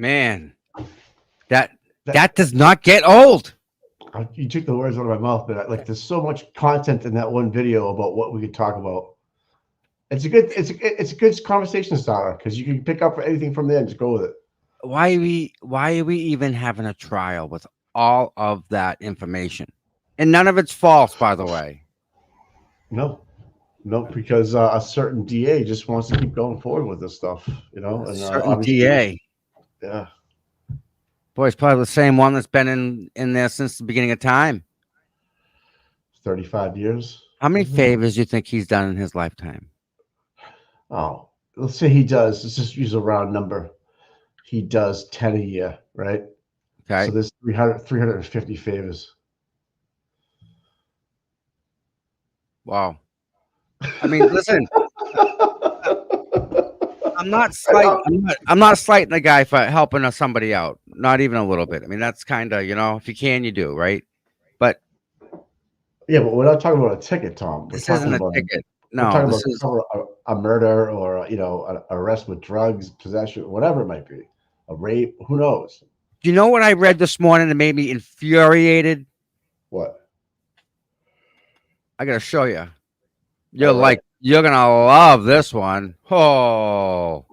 Man, that that does not get old. You took the words out of my mouth, but like, there's so much content in that one video about what we could talk about. It's a good conversation starter because you can pick up anything from there and just go with it. Why are we even having a trial with all of that information? And none of it's false, by the way. No, no, because a certain DA just wants to keep going forward with this stuff, A and certain obviously, DA. yeah, Boy, it's probably the same one that's been in there since the beginning of time. 35 years. How many favors do you think he's done in his lifetime? Oh, let's say he does. Let's just use a round number. He does 10 a year, right? So Okay. there's 350 favors. Wow. I mean, listen, I'm not I slighting. know. I'm not slighting the guy for helping somebody out. Not even a little bit. I mean, that's kind of, if you can, you do, right? But Yeah, but we're not talking about a ticket, Tom. We're this talking isn't a about ticket. we're No, talking this about is. cover a murder or an arrest with drugs, possession, whatever it might be, a rape. Who knows Do you know what I read this morning that made me infuriated? what? I gotta show you. All right. You're gonna love this one. Oh,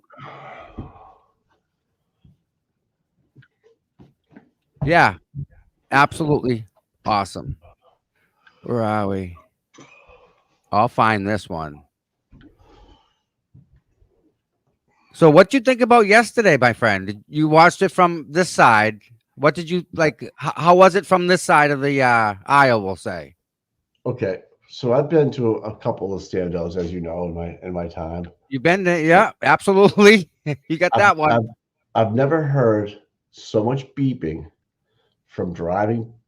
yeah, absolutely awesome. Where are we? I'll find this one. So, what you think about yesterday, my friend? You watched it from this side. What did you like? How was it from this side of the aisle? We'll say. Okay. So I've been to a couple of standouts, as you know, in my time. You've been there, yeah, absolutely. You got I've that one. I've I've never heard so much beeping from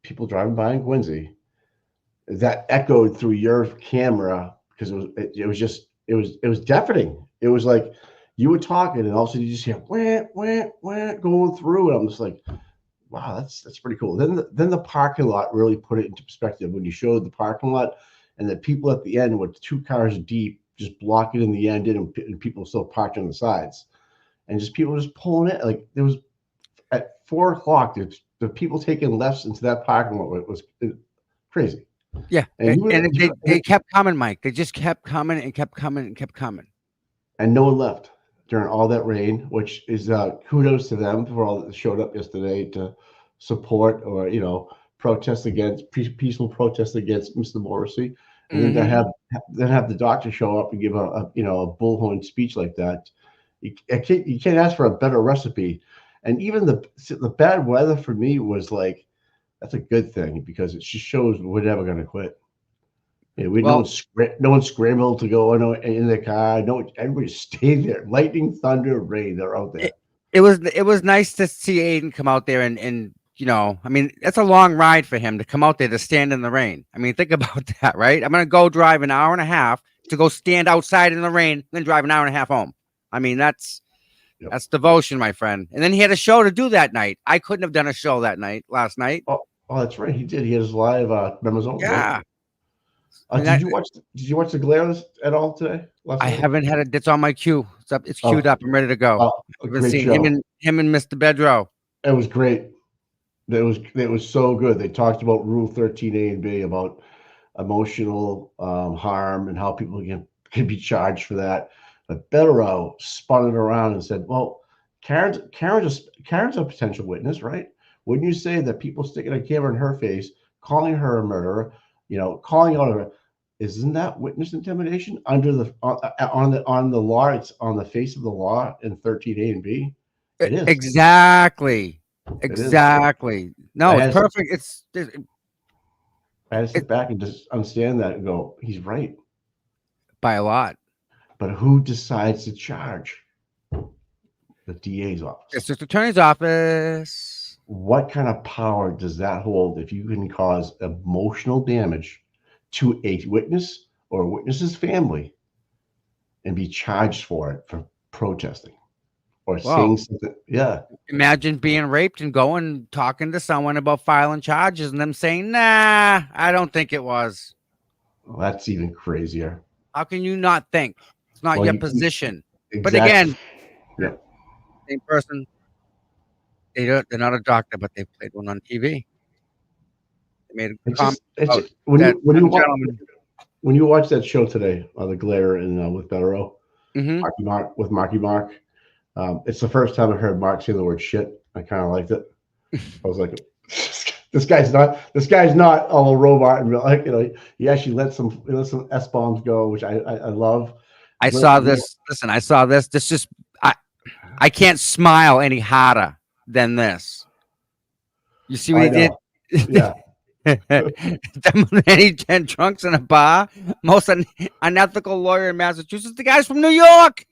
people driving by in Quincy that echoed through your camera because it was deafening. It was like you were talking and all of a sudden you just hear wah, wah, wah, going through, and I'm just like, wow, that's pretty cool. Then the parking lot really put it into perspective when you showed the parking lot and the people at the end were two cars deep, just blocking in the end, and people still parked on the sides, and just people just pulling it. Like there was at 4 o'clock, the people taking lefts into that parking lot was crazy. Yeah, And you were, they kept coming, Mike. They just kept coming and kept coming and kept coming. and no one left during all that rain, which is kudos to them for all that showed up yesterday to support or protest against peaceful protest against Mr. Morrissey, and then to Hmm. have the doctor show up and give a bullhorn speech like that. You can't ask for a better recipe. And even the bad weather for me was like that's a good thing because it just shows we're never going to quit. Yeah, Well, no one scrambled to go in the car. No, everybody stayed there. Lightning, thunder, rain. They're out it, there. it was nice to see Aiden come out there and I mean, that's a long ride for him to come out there to stand in the rain. I mean, think about that, right? I'm gonna go drive an hour and a half to go stand outside in the rain, then drive an hour and a half home. I mean, that's Yep. that's devotion, my friend. And then he had a show to do that night. I couldn't have done a show last night. Oh, that's right. He did. He had his live members only, right? Yeah. I mean, Did you watch? Did you watch the Glare at all today? Last I night? haven't had it. It's on my queue. It's Oh, queued up. I'm ready to go. a I haven't great seen him show. and Mr. Bedrow. It was great. It was so good. They talked about Rule 13A and B about emotional harm and how people can be charged for that. But Betterow spun it around and said, "Well, Karen's a potential witness, right? Wouldn't you say that people sticking a camera in her face, calling her a murderer, calling out her, isn't that witness intimidation under the on the law? It's on the face of the law in 13A and B. It is. Exactly. It is. Exactly. I No, it's had to, perfect. I had to It sit back and just understand that and go, he's right. by a lot. But who decides to charge? The DA's office. District Attorney's Office. What kind of power does that hold if you can cause emotional damage to a witness or a witness's family and be charged for it for protesting or Well, saying something? Yeah, imagine being raped and going talking to someone about filing charges and them saying, "Nah, I don't think it was." well, that's even crazier. How can you not think? It's not Well, your you position. But exactly. again, Yeah. same person. They're not a doctor, but they played one on TV. They made a It's comment just it's about just, when that you young gentleman. when you watch that show today, The Glare and with Bettero, Mhm. Marky Mark. It's the first time I heard Mark say the word shit. I kind of liked it. I was like, this guy's not all a robot and like he actually let some S bombs go, which I love. I saw this. Listen, I saw this. This just I can't smile any harder than this. You see what I he did? know, yeah, Them many 10 drunks in a bar. Most unethical lawyer in Massachusetts. The guy's from New York.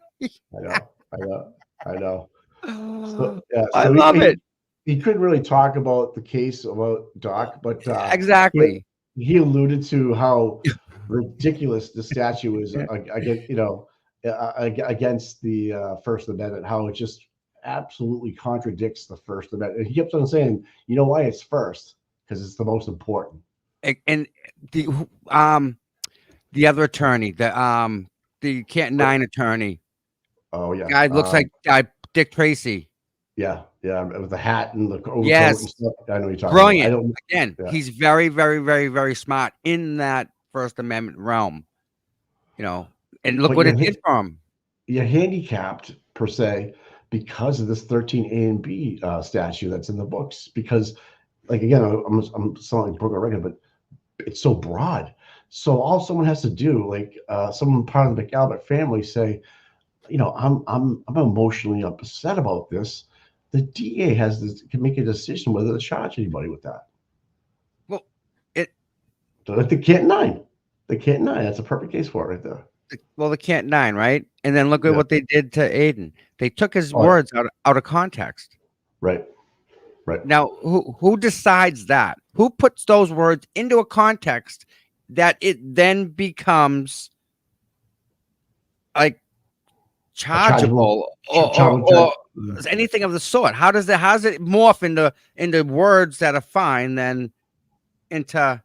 I know. So yeah, I so love it. he couldn't really talk about the case about Doc, but he Exactly. he alluded to how ridiculous the statute is against against the First Amendment, how it just absolutely contradicts the First Amendment. And he kept on saying, you know why it's first? Because it's the most important. And the other attorney, the Canton 9 attorney, Oh yeah, guy looks like Dick Tracy. yeah, with the hat and the overcoat and Yes. stuff. I know what you're talking about. I Brilliant. don't. Again, Yeah. he's very, very, very, very smart in that First Amendment realm, and look But what it did for him. you're handicapped per se because of this 13A and B statute that's in the books. Because, like again, I'm sounding like a broken record, but it's so broad. So all someone has to do, like someone part of the McAlbert family, say, I'm emotionally upset about this. The DA can make a decision whether to charge anybody with that. Well, it So like the Canton 9, that's a perfect case for it right there. the Canton 9, right? And then look at Yeah. what they did to Aiden. They took his Oh, words out of context. right. Now, who decides that? Who puts those words into a context that it then becomes like chargeable or anything of the sort? How does it morph into words that are fine then into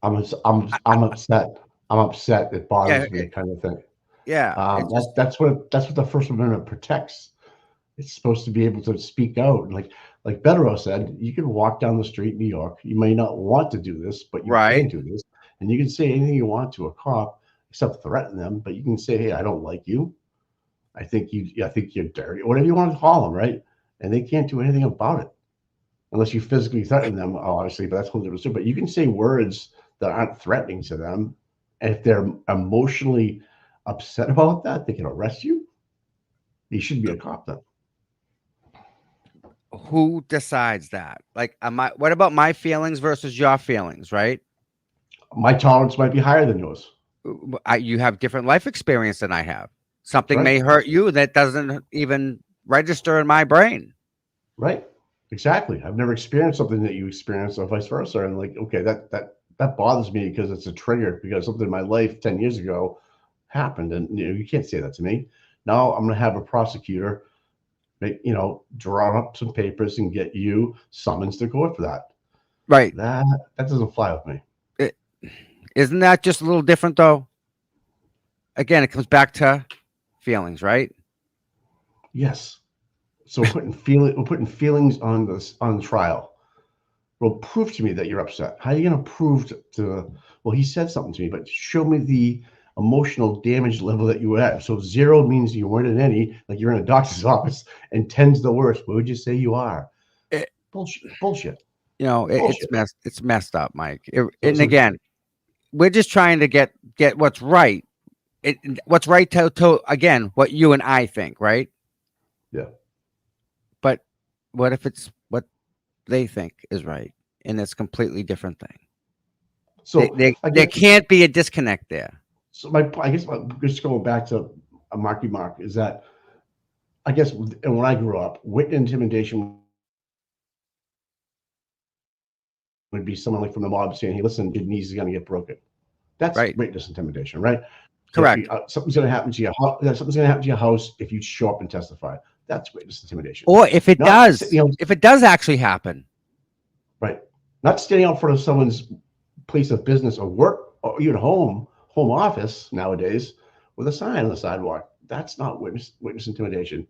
I'm upset. I'm upset. It bothers me, kind of thing. it's just That's what the First Amendment protects. It's supposed to be able to speak out. And like Bettero said, you can walk down the street in New York. You may not want to do this, but you right. can do this. And you can say anything you want to a cop, except threaten them. But you can say, hey, I don't like you. I think you're dirty, whatever you want to call them, right? And they can't do anything about it unless you physically threaten them, obviously. But that's a whole different story. But you can say words that aren't threatening to them. And if they're emotionally upset about that, they can arrest you. You should be a cop then. Who decides that? Like, what about my feelings versus your feelings, right? My tolerance might be higher than yours. You have different life experience than I have. Something Right. may hurt you that doesn't even register in my brain. Right. Exactly. I've never experienced something that you experienced or vice versa. And like, okay, that bothers me because it's a trigger because something in my life 10 years ago happened. And you can't say that to me. Now I'm going to have a prosecutor draw up some papers and get you summons to court for that. Right. That doesn't fly with me. Isn't that just a little different though? Again, it comes back to feelings, right? Yes. So we're putting feelings on trial. Well, prove to me that you're upset. How are you going to prove well, he said something to me, but show me the emotional damage level that you were at. So 0 means you weren't in any, like you're in a doctor's office, and 10's the worst. What would you say you are? Bullshit. It's messed up, Mike. And again, we're just trying to get what's right. What's right to again what you and I think, right? Yeah. But what if it's what they think is right, and it's a completely different thing? So there can't be a disconnect there. So I guess just going back to a Marky Mark is that I guess when I grew up, witness intimidation would be someone like from the mob saying, "Hey, listen, your knees is going to get broken." That's right. Witness intimidation, right? Correct. Something's going to happen to your house. Something's going to happen to your house if you show up and testify. That's witness intimidation. Or if it does actually happen, right? Not standing out front of someone's place of business or work or even home office nowadays with a sign on the sidewalk. That's not witness intimidation.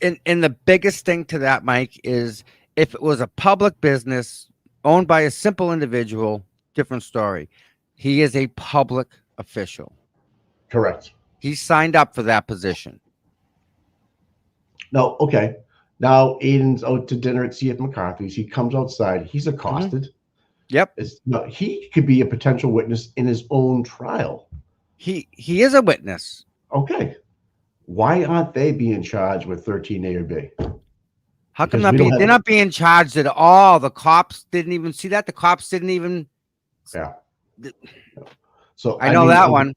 And the biggest thing to that, Mike, is if it was a public business owned by a simple individual, different story. He is a public official. Correct. He signed up for that position. No, okay. Now Aiden's out to dinner at CF McCarthy's. He comes outside. He's Mhm. accosted. Yep. No, he could be a potential witness in his own trial. He is a witness. Okay. Why aren't they being charged with 13A or B? How come Because we don't they're have. not being charged at all? The cops didn't even see that. The cops didn't even. Yeah. So I know that one.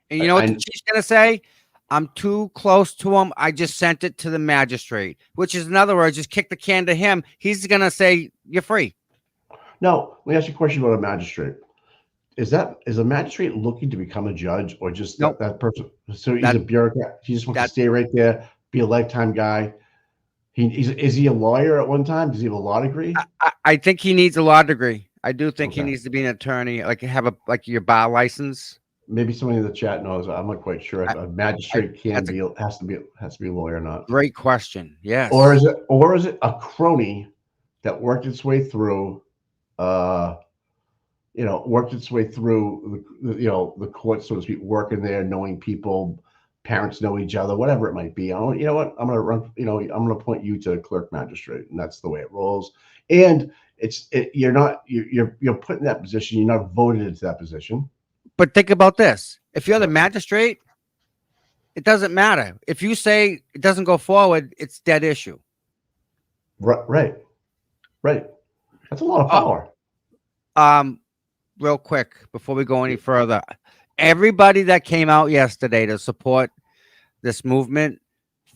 And you know what I- the chief's gonna say? I'm too close to him. I just sent it to the magistrate, which is in other words, just kick the can to him. He's gonna say you're free. Now, let me ask you a question about a magistrate. Is a magistrate looking to become a judge or just Nope. that person? So he's That- a bureaucrat. He just wants to that- stay right there, be a lifetime guy. Is he a lawyer at one time? Does he have a law degree? I think he needs a law degree. I do think he Okay. needs to be an attorney, like have a your bar license. Maybe somebody in the chat knows. I'm not quite sure. A magistrate has to be a lawyer or not. Great question. Yes. Or is it a crony that worked its way through worked its way through the court, so to speak, working there, knowing people, parents know each other, whatever it might be. You know what? I'm gonna point you to clerk magistrate, and that's the way it rolls. And you're put in that position. You're not voted into that position. But think about this. If you're the magistrate, it doesn't matter. If you say it doesn't go forward, it's dead issue. Right. That's a lot of power. Real quick, before we go any further, everybody that came out yesterday to support this movement,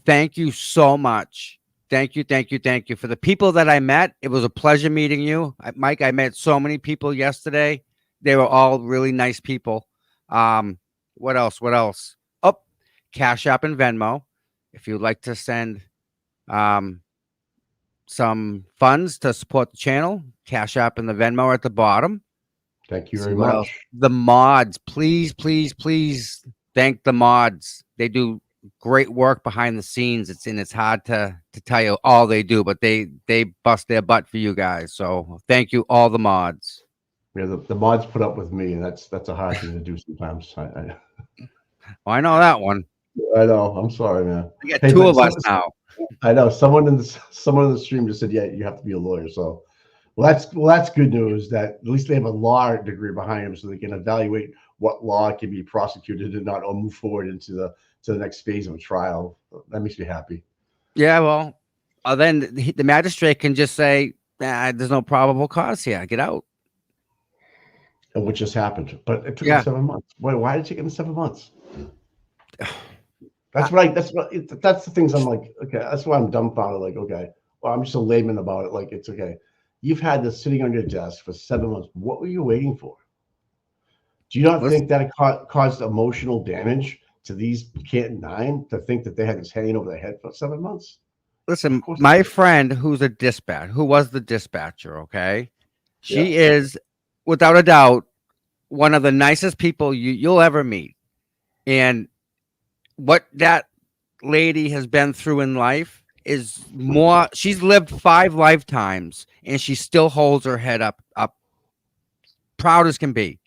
thank you so much. Thank you. For the people that I met, it was a pleasure meeting you. Mike, I met so many people yesterday. They were all really nice people. What else? Oh, Cash App and Venmo. If you'd like to send some funds to support the channel, Cash App and the Venmo are at the bottom. Thank you very much. The mods, please thank the mods. They do great work behind the scenes. It's hard to tell you all they do, but they bust their butt for you guys. So thank you, all the mods. Yeah, the mods put up with me, and that's a hard thing to do sometimes. I know that one. I know. I'm sorry, man. We got two of us now. I know. Someone in the stream just said, "Yeah, you have to be a lawyer." So, that's good news. That at least they have a law degree behind them, so they can evaluate what law can be prosecuted and not move forward into the next phase of a trial. That makes me happy. Yeah, well, then the magistrate can just say, "There's no probable cause here. Get out." And what just happened? But it took them 7 months. Why did it take them 7 months? That's the things I'm like, okay, that's why I'm dumbfounded. Like, okay, well, I'm just a layman about it. Like, it's okay. You've had this sitting on your desk for 7 months. What were you waiting for? Do you not think that it caused emotional damage to these Canton 9 to think that they had this hanging over their head for 7 months? Listen, my friend who was the dispatcher, okay? She is, without a doubt, one of the nicest people you'll ever meet. And what that lady has been through in life is more. She's lived 5 lifetimes, and she still holds her head up, proud as can be,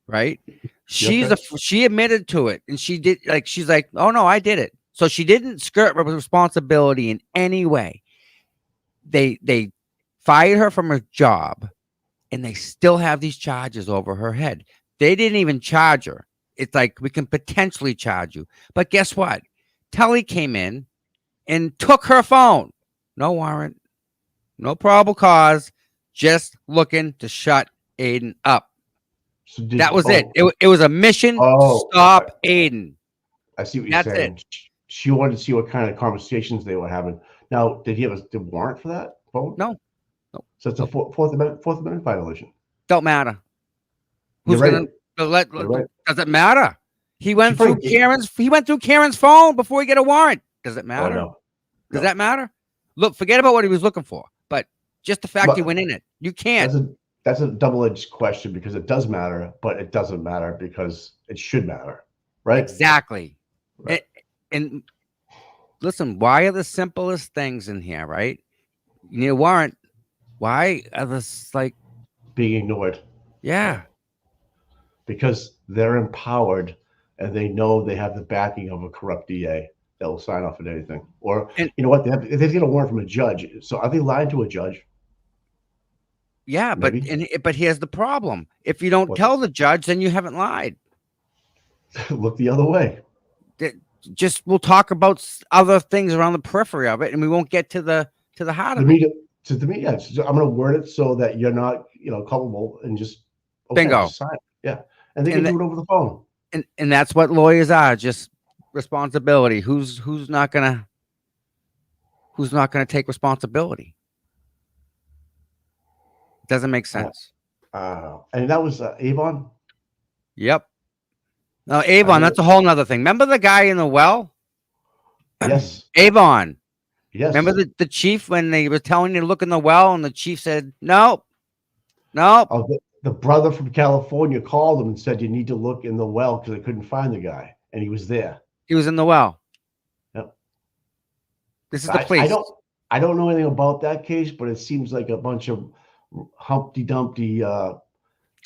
right? She admitted to it, and she's like, oh no, I did it. So she didn't skirt responsibility in any way. They fired her from her job, and they still have these charges over her head. They didn't even charge her. It's like, we can potentially charge you. But guess what? Tully came in and took her phone. No warrant, no probable cause, just looking to shut Aiden up. So that was it. It was a mission to stop Aiden. I see what you're saying. She wanted to see what kind of conversations they were having. Now, did he have a warrant for that phone? No. So it's a Fourth Amendment violation. Don't matter. Who's gonna let? Does it matter? He went through Karen's phone before he got a warrant. Does it matter? No. Does that matter? Look, forget about what he was looking for. But just the fact he went in it, you can't. That's a double-edged question, because it does matter, but it doesn't matter because it should matter, right? Exactly. Right. And listen, why are the simplest things in here, right? You need a warrant. Why are this like, being ignored yeah, because they're empowered and they know they have the backing of a corrupt DA that will sign off on anything. Or and you know what? They get a warrant from a judge. So are they lying to a judge? yeah, Maybe. but here's the problem. If you don't What's it? tell the judge, then you haven't lied. Look the other way. That- Just we'll talk about other things around the periphery of it, and we won't get to the heart The of it. media, to me, yeah, so I'm going to word it so that you're not, culpable and just okay, Bingo. just sign it. Yeah, and they And can that, do it over the phone. and that's what lawyers are, just responsibility. Who's not gonna take responsibility? Doesn't make Uh, sense. and that was Avon. Yep. Now I Avon, heard. that's a whole nother thing. Remember the guy in the well? Yes, Avon. yes. Remember the chief when they were telling you to look in the well, and the chief said, "Nope, nope." Oh, the brother from California called him and said you need to look in the well because they couldn't find the guy, and he was there. He was in the well. Yep. This is the I police. don't know anything about that case, but it seems like a bunch of Humpty Dumpty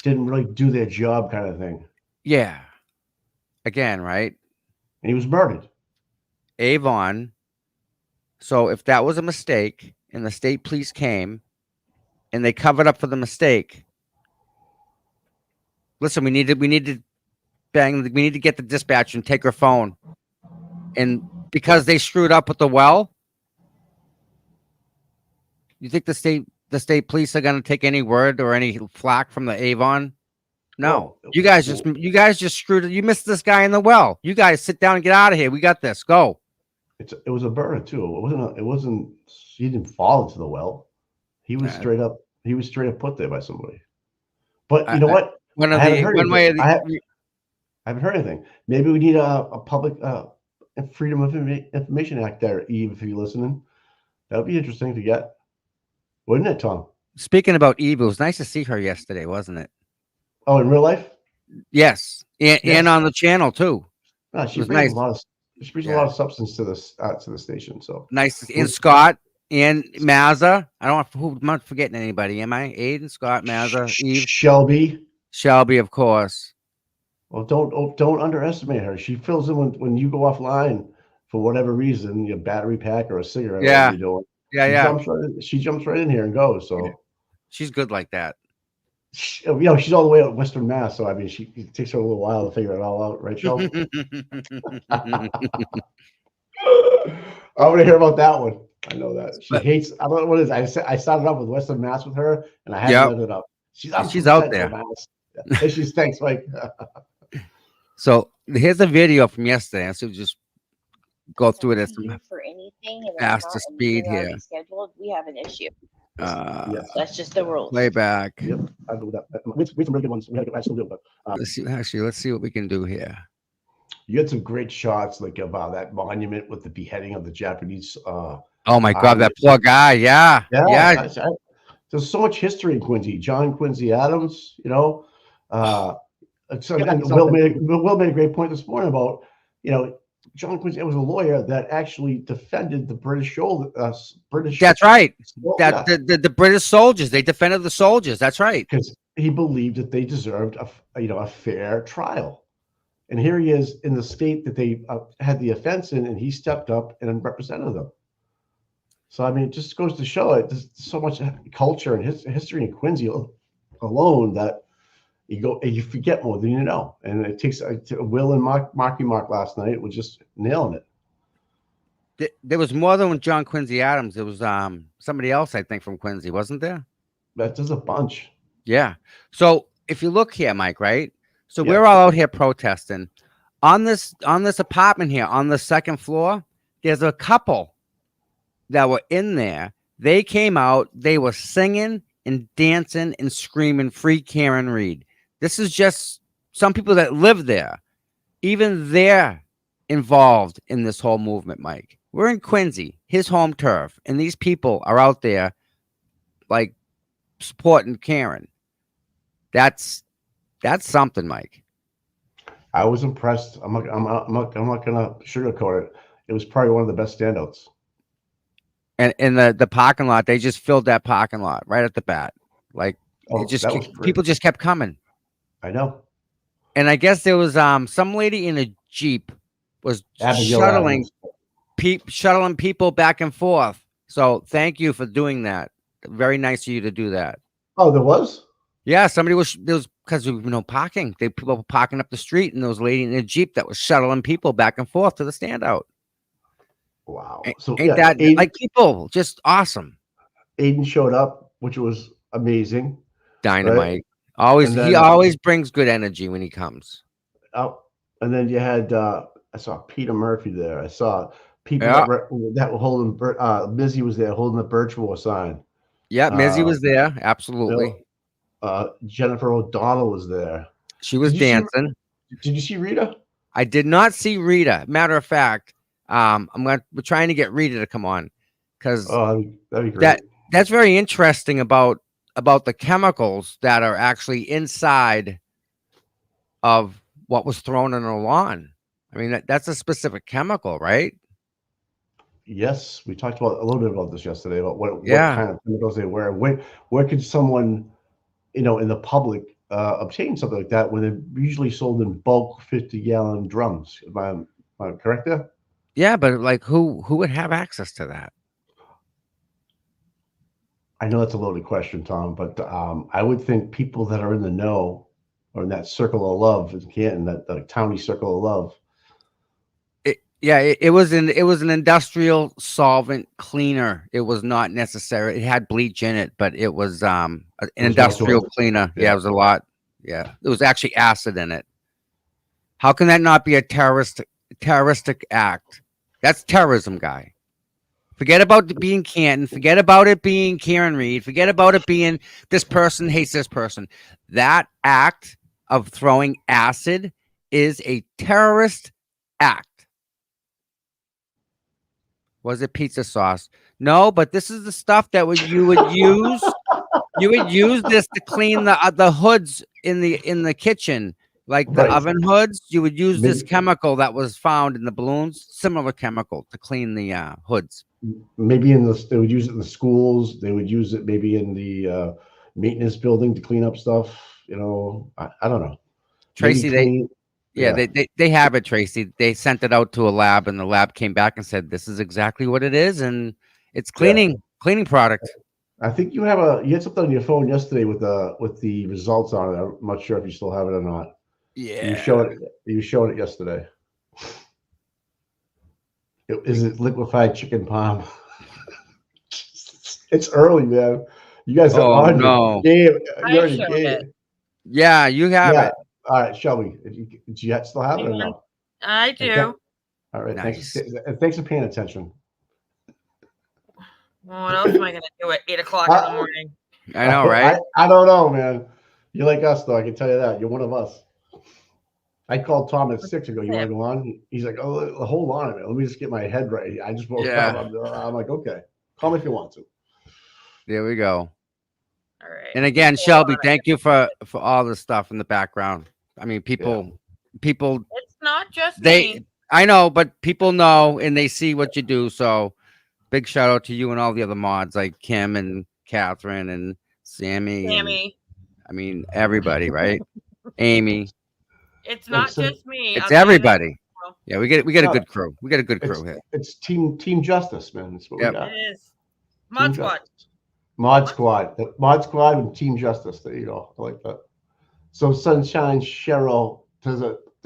didn't really do their job kind of thing, Yeah. Again, right? and he was murdered. Avon. So if that was a mistake and the state police came and they covered up for the mistake, listen, we need to we need to get the dispatcher and take her phone. And because they screwed up with the well, you think the state police are going to take any word or any flack from the Avon? No. Well, You guys just screwed it. You missed this guy in the well. You guys sit down and get out of here. We got this. Go. it was a murder too. It wasn't. He didn't fall into the well. He was Uh, straight up. He was straight up put there by somebody. But I, you know I, what? one I of haven't the heard one way of anything. the I haven't heard anything. Maybe we need a public Freedom of Information Act there, Eve, if you're listening. That would be interesting to get, wouldn't it, Tom? speaking about Eve, it was nice to see her yesterday, wasn't it? Oh, in real life? Yes, and Yes. on the channel too. No, It was nice. she brings a Yeah, lot of substance to the station. So nice. And Scott and Mazza. I don't know who. I'm not forgetting anybody. Am I? Aiden, Scott, Mazza, Eve, Shelby. Shelby, of course. Well, don't underestimate her. She fills in when you go offline for whatever reason, your battery pack or a cigarette, or whatever Yeah, you're doing. yeah. She jumps right in here and goes. So She's good like that. she's all the way out Western Mass. So I mean, it takes her a little while to figure it all out, right, Shelby? I want to hear about that one. I know that she hates. I don't know what it is. I started off with Western Mass with her, and I haven't let it up. She's She's from out Central there. Mass. Yeah. And she's thanks, Mike. So here's a video from yesterday. So just go through it at some for anything and faster speed here. scheduled, we have an issue. Yes. That's just the rules. Playback. Yep. I do that. We have some really good ones. I still do, but Let's see what we can do here. you had some great shots, like of that monument with the beheading of the Japanese. Oh my God, that poor guy. Yeah. There's so much history in Quincy. John Quincy Adams, and Will made a great point this morning about, John Quincy was a lawyer that actually defended the British British. That's right. Yeah. The British soldiers, they defended the soldiers. That's right. Because he believed that they deserved a fair trial. And here he is in the state that they had the offense in, and he stepped up and represented them. So I mean, it just goes to show it. There's so much culture and history in Quincy alone that you forget more than you know. And it takes Will and Marky Mark last night was just nailing it. There was more than John Quincy Adams. There was somebody else, I think, from Quincy, wasn't there? There's a bunch. Yeah. So if you look here, Mike, right? So Yeah. we're all out here protesting. On this apartment here, on the second floor, there's a couple that were in there. They came out, they were singing and dancing and screaming, "Free Karen Reed." This is just some people that live there. Even they're involved in this whole movement, Mike. We're in Quincy, his home turf, and these people are out there like supporting Karen. That's something, Mike. I was impressed. I'm not gonna sugarcoat it. it was probably one of the best standouts. And in the parking lot, they just filled that parking lot right at the bat. Like Oh, it just that was great. people just kept coming. I know. And I guess there was some lady in a Jeep was Abigail shuttling Adams. shuttling people back and forth. So thank you for doing that. Very nice of you to do that. Oh, there was? Yeah, somebody was there was because there was no parking. People were parking up the street, and there was a lady in a Jeep that was shuttling people back and forth to the standout. Wow. Ain't So ain't yeah, that like people just awesome, Aiden showed up, which was amazing. dynamite. Always And he then, always brings good energy when he comes. Oh, and then you had I saw Peter Murphy there. I saw people Yeah, that were holding Mizzy was there holding the Birchmore sign. yeah. Mizzy Uh, was there, you absolutely. know, Jennifer O'Donnell was there. She was Did you see dancing. Did you see Rita? I did not see Rita. Matter of fact, we're trying to get Rita to come on because Oh, that'd be great. that's very interesting about the chemicals that are actually inside of what was thrown in the lawn. I mean, that's a specific chemical, right? Yes, we talked about a little bit about this yesterday about what Yeah. kind of chemicals they were. Where could someone, in the public obtain something like that when they're usually sold in bulk 50-gallon drums? Am I correct there? Yeah, but like who would have access to that? I know that's a loaded question, Tom, but I would think people that are in the know or in that circle of love in Canton, that towny circle of love. It was an industrial solvent cleaner. It was not necessary. It had bleach in it, but it was an It was more to industrial it. cleaner. Yeah, Yeah. it was a lot. Yeah, it was actually acid in it. How can that not be a terroristic act? That's terrorism, guy. Forget about it being Canton. Forget about it being Karen Reed. Forget about it being this person hates this person. That act of throwing acid is a terrorist act. Was it pizza sauce? No, but this is the stuff that you would use. You would use this to clean the hoods in the kitchen, like the Right. oven hoods. You would use this Maybe, chemical that was found in the balloons, similar chemical to clean the hoods. maybe they would use it in the schools. They would use it maybe in the maintenance building to clean up stuff. I don't know. Maybe Tracy, clean. Yeah. they have it, Tracy. They sent it out to a lab, and the lab came back and said this is exactly what it is, and it's cleaning product. I think you had something on your phone yesterday with the results on it. I'm not sure if you still have it or not. Yeah, You showed it yesterday. Is it liquefied chicken palm? It's early, man. You guys are Oh, on no. your game. You're I on your showed game. it. yeah, you have Yeah. it. All right, Shelby, do you still have it or no? I Okay. do. All right. Nice. Thanks for paying attention. Well, what else am I going to do at 8 o'clock in the morning? I know, right? I don't know, man. You're like us, though. I can tell you that. You're one of us. I called Tom at 6 ago. You want to go on? He's like, oh, hold on a minute. Let me just get my head right. I just woke Yeah. up. I'm like, okay. Call me if you want to. There we go. All right. And again, Hold Shelby, on. thank you for all the stuff in the background. I mean, people, It's not just they, me. I know, but people know and they see what you do. So big shout out to you and all the other mods like Kim and Catherine and Sammy. Sammy. I mean, everybody, right? Amy. It's not Listen, just me. It's I'll tell you everybody. that. Yeah, we get a No, good crew. We got a good crew here. It's team justice, man. That's what Yep. we got. It is. Mod Team Squad. Justice. Mod Squad. The Mod Squad and Team Justice. There you go. I like that. So Sunshine Cheryl, does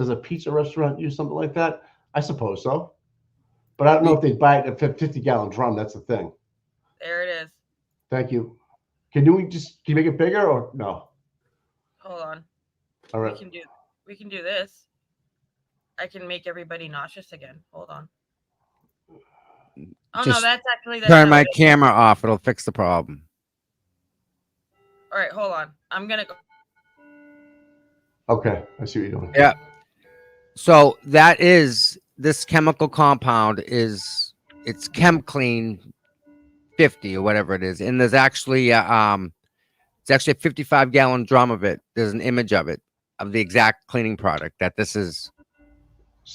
a pizza restaurant use something like that? I suppose so. But I don't know if they'd buy it at a 50-gallon drum. That's the thing. There it is. Thank you. Can you make it bigger or no? Hold on. All right. We can do this. I can make everybody nauseous again. Hold on. Oh Just no, that's actually Turn my camera off. It'll fix the problem. All right, hold on. I'm gonna go. Okay. I see what you're doing. Yeah. So this chemical compound it's Chem Clean 50 or whatever it is, and there's actually it's actually a 55-gallon drum of it. There's an image of it of the exact cleaning product that this is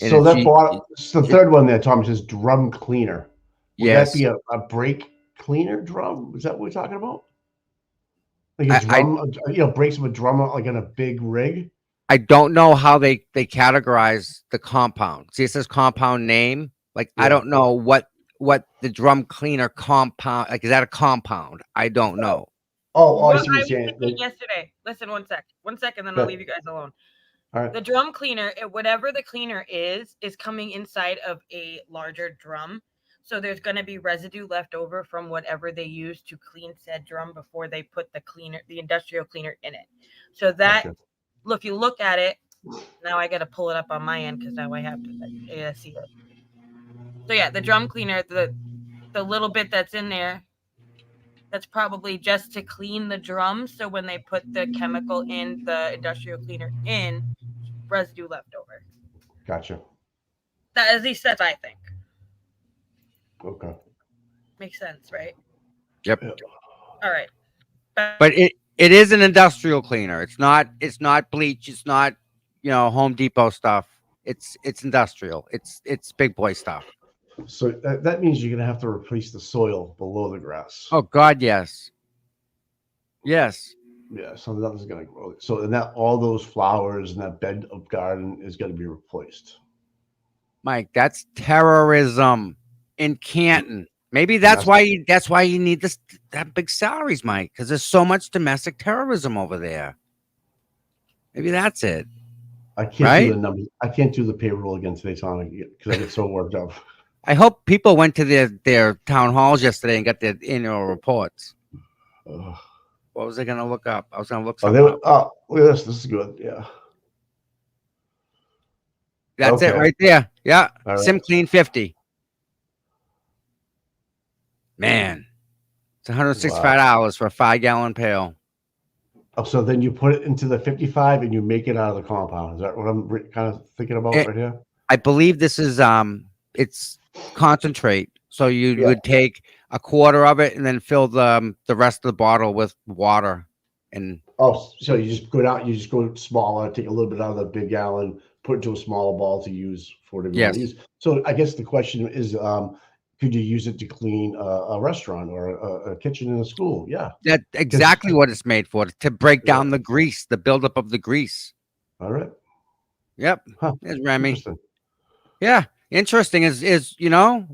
And So it's that bottom, so the third one there, Tom, says drum cleaner. Would that yes. be a brake cleaner drum? Is that what we're talking about? Like a I drum, breaks of a drum like on a big rig? I don't know how they categorize the compound. See, it says compound name. Like I Yeah. don't know what the drum cleaner compound, like, is that a compound? I don't know. Oh, I What see what I you're was saying. thinking yesterday. Listen, 1 second, then I'll Okay. leave you guys alone. All right. The drum cleaner, whatever the cleaner is coming inside of a larger drum. So there's going to be residue left over from whatever they use to clean said drum before they put the industrial cleaner in it. So that, Gotcha. if you look at it, now I got to pull it up on my end because now I have to see it. So yeah, the drum cleaner, the little bit that's in there, that's probably just to clean the drum. So when they put the chemical in, the industrial cleaner in, residue left over. Gotcha. That, at least that's I think. Okay. Makes sense, right? Yep. Yeah. All right. But it is an industrial cleaner. It's not bleach. It's not, Home Depot stuff. It's industrial. It's big boy stuff. So that means you're going to have to replace the soil below the grass. Oh God, yes. Yes. Yeah, so nothing's going to grow. So and that all those flowers and that bed of garden is going to be replaced. Mike, that's terrorism in Canton. Maybe that's why you need that big salaries, Mike, because there's so much domestic terrorism over there. Maybe that's it. I can't Right? do the numbers. I can't do the payroll again today, Tom, because I get so worked up. I hope people went to their town halls yesterday and got their annual reports. Ugh. What was I going to look up? I was going to look Oh, something up. oh, look at this. This is good. Yeah. That's it Okay. right there. Yeah. All right. Sim Clean 50. Man, it's $165 for a 5-gallon pail. Oh, so then you put it into the 55 and you make it out of the compound. Is that what I'm kind of thinking about right here? I believe this is it's concentrate. So you would take a quarter of it and then fill the rest of the bottle with water. And oh, so you just go smaller, take a little bit out of the big gallon, put it into a smaller ball to use for whatever you want to use. So I guess the question is, could you use it to clean a restaurant or a kitchen in a school? Yeah, that's exactly what it's made for, to break down the grease, the buildup of the grease. All right. Yep. Huh. There's Remy. Interesting. Yeah. Interesting is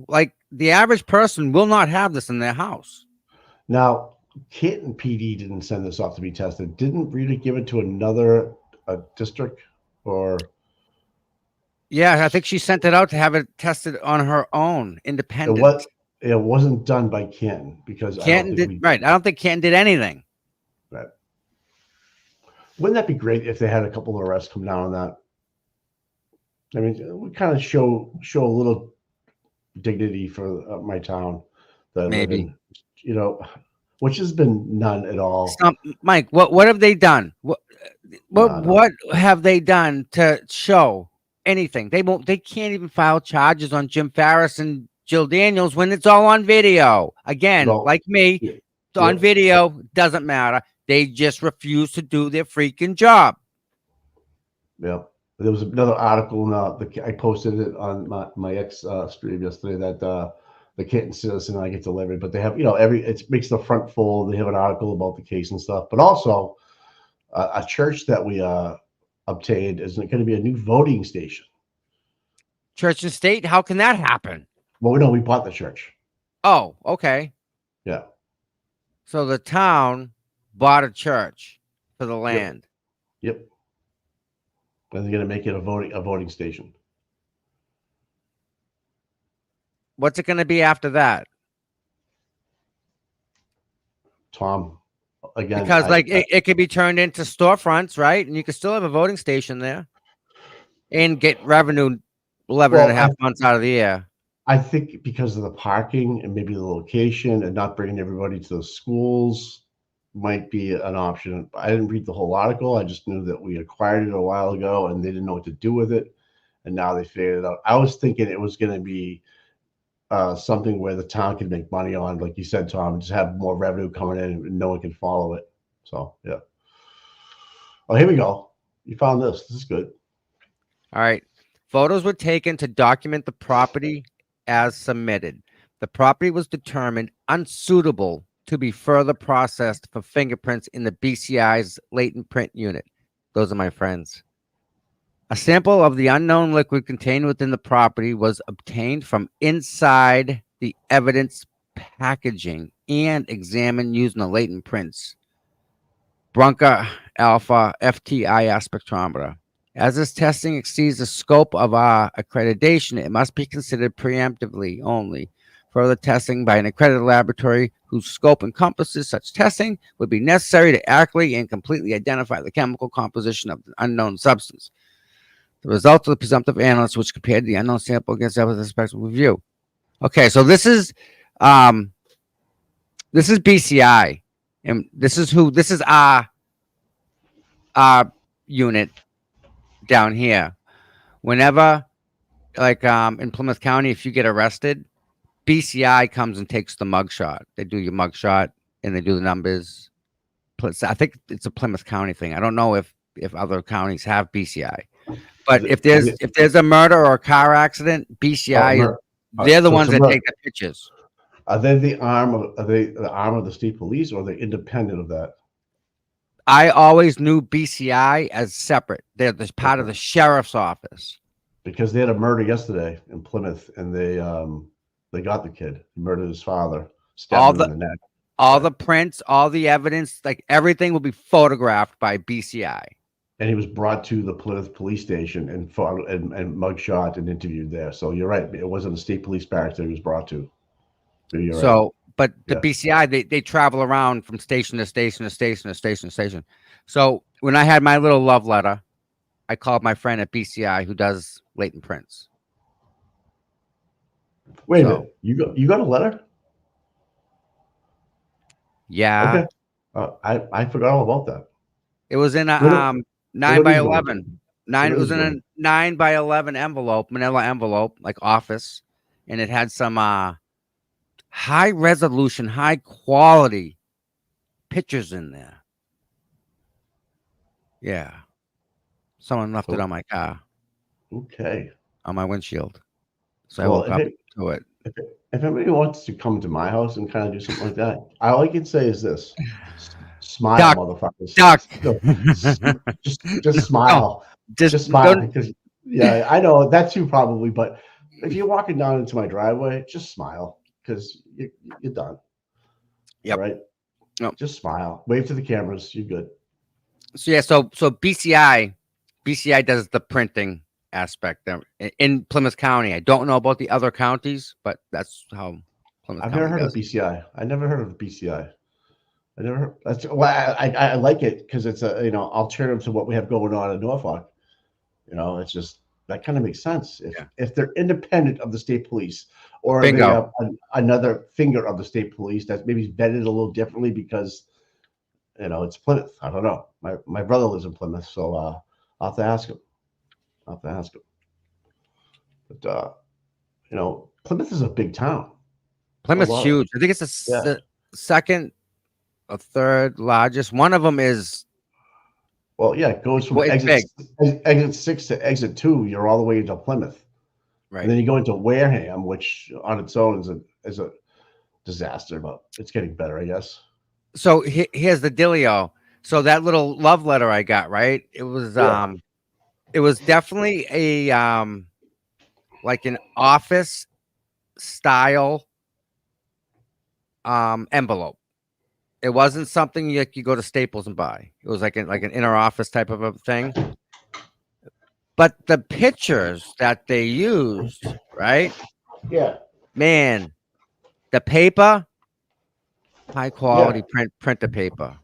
like the average person will not have this in their house. Now, Canton PD didn't send this off to be tested. Didn't Rita give it to another district or? Yeah, I think she sent it out to have it tested on her own, independent. It wasn't done by Canton because Canton did right. I don't think Canton did anything. Right. Wouldn't that be great if they had a couple of arrests come down on that? I mean, we kind of show a little dignity for my town that I live in, which has been none at all. Mike, what have they done? What have they done to show anything? They can't even file charges on Jim Farris and Jill Daniels when it's all on video. Again, like me, on video, doesn't matter. They just refuse to do their freaking job. Yeah. There was another article, I posted it on my ex stream yesterday that the Canton Citizen I get delivered, but they have, it makes the front full. They have an article about the case and stuff, but also a church that we obtained is going to be a new voting station. Church and state? How can that happen? Well, we bought the church. Oh, okay. Yeah. So the town bought a church for the land. Yep. And they're going to make it a voting station. What's it going to be after that? Tom, again, because it could be turned into storefronts, right? And you could still have a voting station there and get revenue 11 and a half months out of the year. I think because of the parking and maybe the location and not bringing everybody to the schools might be an option. I didn't read the whole article. I just knew that we acquired it a while ago and they didn't know what to do with it. And now they figured it out. I was thinking it was going to be something where the town can make money on, like you said, Tom, just have more revenue coming in and no one can follow it. So, yeah. Oh, here we go. You found this. This is good. All right. Photos were taken to document the property as submitted. The property was determined unsuitable to be further processed for fingerprints in the BCI's latent print unit. Those are my friends. A sample of the unknown liquid contained within the property was obtained from inside the evidence packaging and examined using the latent prints. Bronca alpha FTIR spectrometer. As this testing exceeds the scope of our accreditation, it must be considered preemptively only. Further testing by an accredited laboratory whose scope encompasses such testing would be necessary to accurately and completely identify the chemical composition of the unknown substance. The results of the presumptive analysis, which compared the unknown sample against evidence spectrum review. Okay, so this is BCI, and this is our unit down here. Whenever, like in Plymouth County, if you get arrested, BCI comes and takes the mugshot. They do your mugshot and they do the numbers. I think it's a Plymouth County thing. I don't know if other counties have BCI, but if there's a murder or a car accident, BCI they're the ones that take the pictures. Are they the arm of the state police, or are they independent of that? I always knew BCI as separate. They're this part of the sheriff's office. Because they had a murder yesterday in Plymouth, and they got the kid. He murdered his father. Stabbed him in the neck. All the prints, all the evidence, like everything will be photographed by BCI. And he was brought to the Plymouth police station and mugshot and interviewed there. So you're right. It wasn't a state police barracks that he was brought to. So you're right. But the BCI, they travel around from station to station to station to station to station. So when I had my little love letter, I called my friend at BCI who does latent prints. Wait a minute. You got a letter? Yeah. Okay. I forgot all about that. It was in a 9x11. It was in a 9x11 envelope, manila envelope, like office, and it had some high resolution, high quality pictures in there. Yeah. Someone left it on my car. Okay. On my windshield. So I woke up to it. If anybody wants to come to my house and kind of do something like that, all I can say is this: smile, Duck, motherfuckers. Duck. Just smile. Just smile. Because I know that's you probably, but if you're walking down into my driveway, just smile because you're done. Yep. Right. Nope. Just smile. Wave to the cameras. You're good. So yeah. So BCI does the printing aspect in Plymouth County. I don't know about the other counties, but that's how Plymouth County never heard of BCI. I never heard of BCI. I never heard. That's why I like it, because it's a alternative to what we have going on in Norfolk. It's just that kind of makes sense if they're independent of the state police, or they have another finger of the state police that's maybe vetted a little differently because it's Plymouth. I don't know. My brother lives in Plymouth, so I'll have to ask him. But Plymouth is a big town. Plymouth's huge. I think it's the second or third largest. One of them is. Well, yeah, it goes from exit 6 to exit 2. You're all the way into Plymouth, right? And then you go into Wareham, which on its own is a disaster, but it's getting better, I guess. So here's the dealio. So that little love letter I got, right? It was it was definitely a like an office style envelope. It wasn't something you go to Staples and buy. It was like an inner office type of a thing. But the pictures that they used, right? Yeah. Man, the paper, high quality printer paper.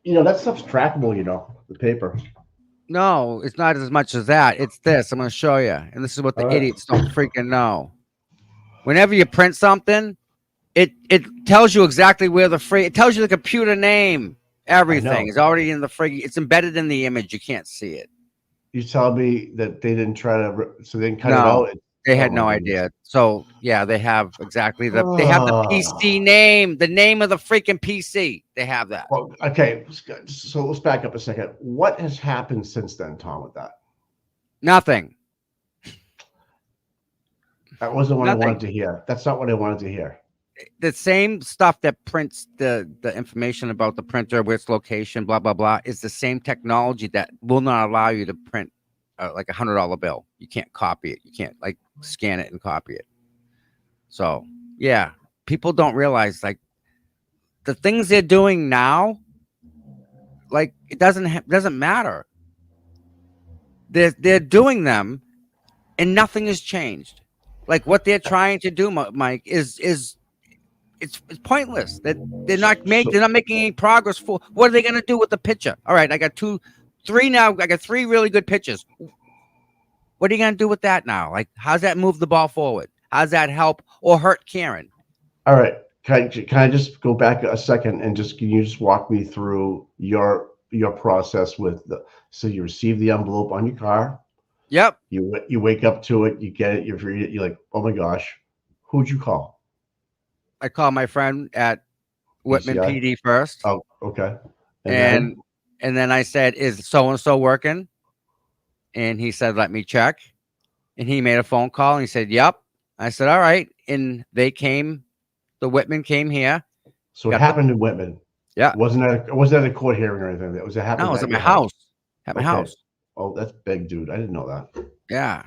That stuff's trackable, the paper. No, it's not as much as that. It's this. I'm going to show you. And this is what the idiots don't freaking know. Whenever you print something, it tells you exactly where it tells you the computer name. Everything is already in the it's embedded in the image. You can't see it. You tell me that they didn't try to, so they didn't cut it out? They had no idea. So yeah, they have exactly they have the PC name, the name of the freaking PC. They have that. Well, okay, so let's back up a second. What has happened since then, Tom, with that? Nothing. That wasn't what I Nothing. wanted to hear. That's not what I wanted to hear. The same stuff that prints the information about the printer, where its location, blah blah blah, is the same technology that will not allow you to print like $100 bill. You can't copy it. You can't like scan it and copy it. So yeah, people don't realize like the things they're doing now. Like it doesn't matter. They're doing them, and nothing has changed. Like what they're trying to do, Mike, is it's pointless. They're not making any progress. For what are they going to do with the pitcher? All right, I got three now. I got 3 really good pitches. What are you going to do with that now? Like, how's that move the ball forward? How's that help or hurt Karen? All right. Can I just go back a second and can you just walk me through your process with so you receive the envelope on your car. Yep. You wake up to it, you get it, you read it, you're like, oh my gosh, who'd you call? I called my friend at Whitman PCI? PD first. Oh, okay. And then I said, is so-and-so working? And he said, let me check. And he made a phone call and he said, yep. I said, all right. And the Whitman came here. So it happened in Whitman. Yeah. Wasn't that a court hearing or anything? It happened. No, it was at my house. At my house. Oh, that's big, dude. I didn't know that. Yeah.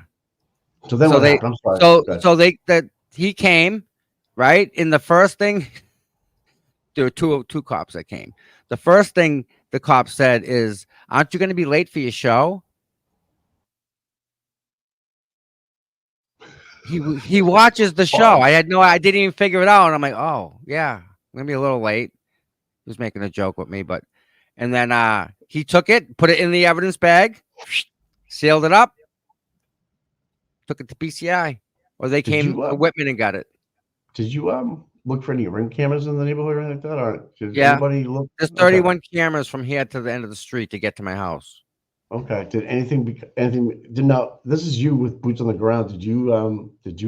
So then what happened? I'm sorry. He came, right? In the first thing, there were two cops that came. The first thing the cop said is, aren't you going to be late for your show? He watches the show. I didn't even figure it out. And I'm like, oh yeah, I'm gonna be a little late. He was making a joke with me, and then he took it, put it in the evidence bag, sealed it up, took it to PCI, or they came to Whitman and got it. Did you look for any ring cameras in the neighborhood or anything like that? Or did yeah, anybody look? There's 31 cameras from here to the end of the street to get to my house. Okay. Did anything? This is you with boots on the ground. Did you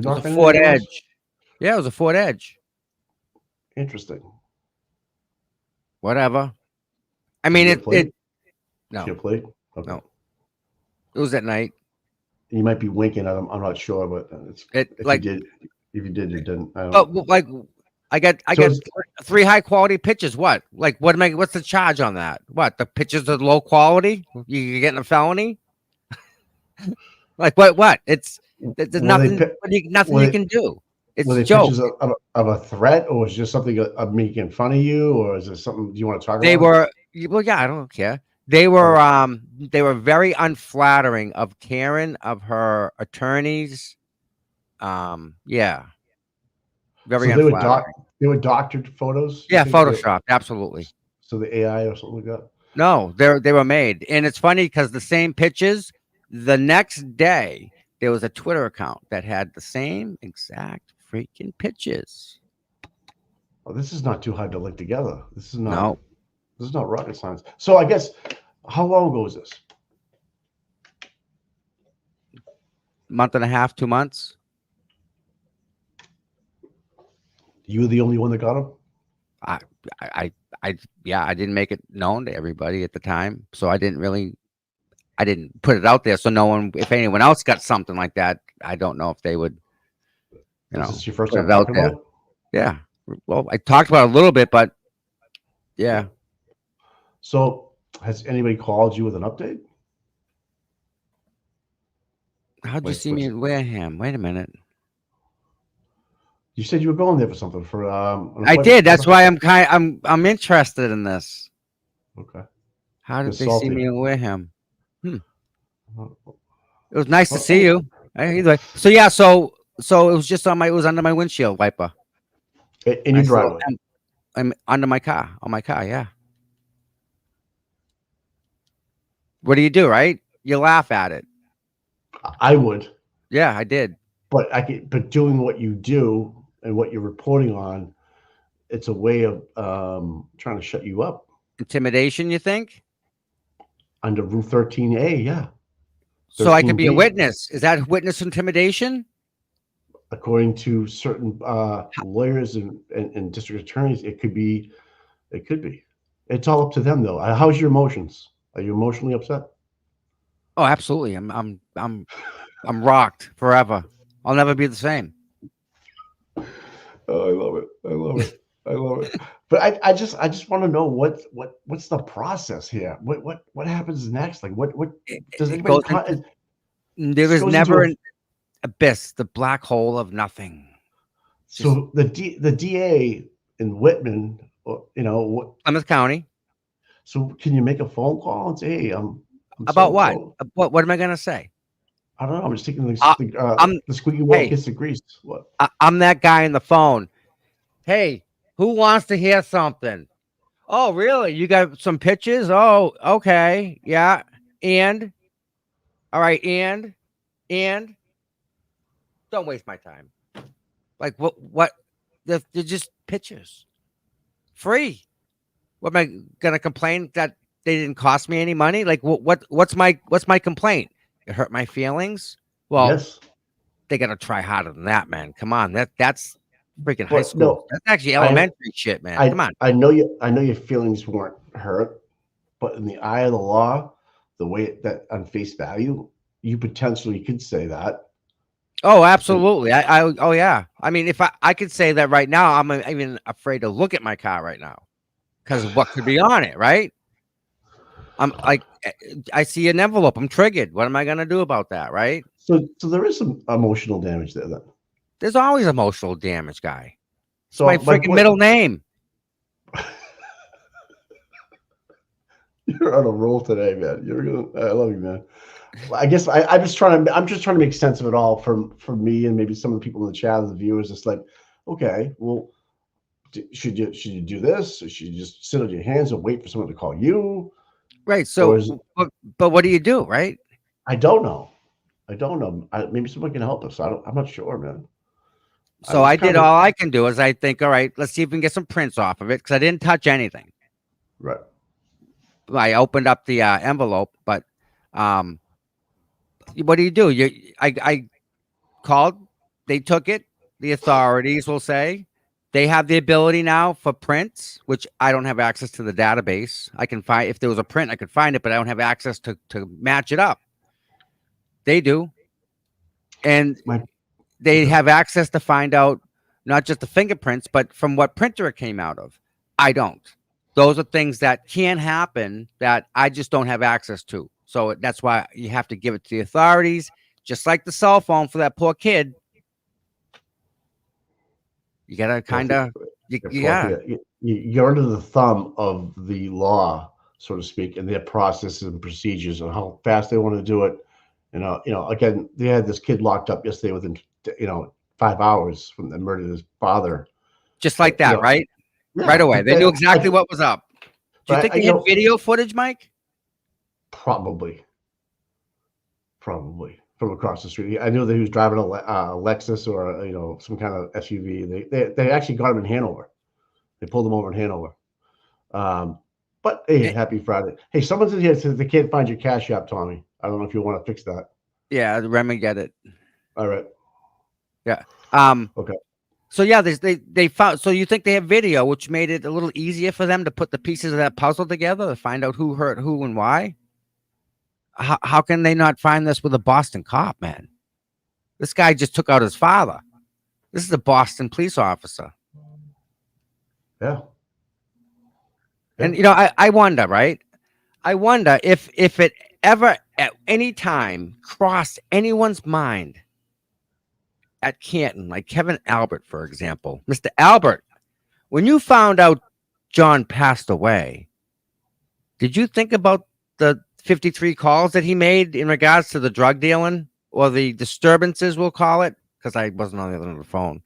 knock on Ford Edge? Yeah, it was a Ford Edge. Interesting. Whatever. I mean, no. Your plate? Okay. No. It was at night. You might be winking at him. I'm not sure, but if you did, you didn't. I don't know. Like, I got 3 high quality pitches. What? Like, what's the charge on that? What? The pitches are low quality? You're getting a felony? Like what? There's nothing you can do. It's were they joke. pictures of a threat, or was it just something of making fun of you, or is it something you want to talk about? They were, well, yeah, I don't care. They were very unflattering of Karen, of her attorneys. Yeah. Very unflattering. They were doctored photos? Yeah, Photoshopped, absolutely. So the AI or something like that? No, they were made. And it's funny because the same pitches, the next day, there was a Twitter account that had the same exact freaking pitches. Well, this is not too hard to link together. This is not rocket science. So I guess, how long ago was this? Month and a half, 2 months. You were the only one that got him? I didn't make it known to everybody at the time. So I didn't put it out there. So no one, if anyone else got something like that, I don't know if they would, This is your first time out there. Yeah. Well, I talked about it a little bit, but yeah. So has anybody called you with an update? How'd you see me in Wareham? Wait a minute. You said you were going there for something for I did. That's why I'm interested in this. Okay. How did they see me in Wareham? It was nice to see you. Either way. So yeah, so it was just it was under my windshield wiper. In your driveway. I'm under my car, on my car, yeah. What do you do, right? You laugh at it. I would. Yeah, I did. But but doing what you do and what you're reporting on, it's a way of trying to shut you up. Intimidation, you think? Under Rule 13A, yeah. So I can be a witness. Is that witness intimidation? According to certain lawyers and district attorneys, it could be. It's all up to them, though. How's your emotions? Are you emotionally upset? Oh, absolutely. I'm rocked forever. I'll never be the same. Oh, I love it. I love it. I love it. But I just want to know what's the process here? What happens next? Like what does It anybody goes into, there this is goes into never a, an abyss, the black hole of nothing. Just so the DA in Whitman, you know what? Plymouth County. So can you make a phone call and say, hey, I'm so About and what? so. What am I gonna say? I don't know. I'm just taking I, I'm the squeaky wheel hey, gets the grease. What? I'm that guy on the phone. Hey, who wants to hear something? Oh, really? You got some pictures? Oh, okay. Yeah. And all right, and don't waste my time. Like what they're just pictures. Free. What am I gonna complain that they didn't cost me any money? Like what's my complaint? It hurt my feelings. Well, Yes, they gotta try harder than that, man. Come on. That's freaking high but school. no, That's actually I elementary shit, man. Come on. I know your feelings weren't hurt, but in the eye of the law, the way that on face value, you potentially could say that. Oh, And absolutely. Oh yeah. I mean, if I could say that right now, I'm even afraid to look at my car right now because of what could be on it, right? I'm like, I see an envelope. I'm triggered. What am I gonna do about that, right? so there is some emotional damage there then. There's always emotional damage, guy. It's my So my freaking point, middle name. you're on a roll today, man. I love you, man. I guess I'm just trying to make sense of it all for me and maybe some of the people in the chat, the viewers. It's like, okay, well, should you do this? Or should you just sit on your hands and wait for someone to call you? Right. Or So, is but what do you do, right? I don't know. I don't know. Maybe someone can help us. I'm not sure, man. So It's I kind did of all I can do is I think, all right, let's see if we can get some prints off of it because I didn't touch anything. right. I opened up the envelope, but um, what do? I called. They took it. The authorities will say they have the ability now for prints, which I don't have access to the database. I can find if there was a print, I could find it, but I don't have access to match it up. They do, and My they okay. have access to find out not just the fingerprints, but from what printer it came out of. I don't. Those are things that can happen that I just don't have access to. So that's why you have to give it to the authorities, just like the cell phone for that poor kid. You gotta kind of, yeah, You're under the thumb of the law, so to speak, and their processes and procedures and how fast they want to do it. Again, they had this kid locked up yesterday within 5 hours from the murder of his father. just like that, right? Yeah, Right away. but They knew exactly what was up. Do you but think they had video footage, Mike? probably from across the street. I knew that he was driving a Lexus or some kind of SUV. They actually got him in Hanover. They pulled him over in Hanover. But hey, happy Friday. Hey, someone's in here says they can't find your Cash App, Tommy. I don't know if you want to fix that. Yeah, Remy get it. All right. Yeah. Okay. So yeah, they found. So you think they have video, which made it a little easier for them to put the pieces of that puzzle together to find out who hurt who and why? How can they not find this with a Boston cop, man? This guy just took out his father. This is a Boston police officer. Yeah. And I wonder, right? I wonder if it ever at any time crossed anyone's mind at Canton, like Kevin Albert, for example. Mr. Albert, when you found out John passed away, did you think about the 53 calls that he made in regards to the drug dealing or the disturbances, we'll call it? Because I wasn't on the other end of the phone.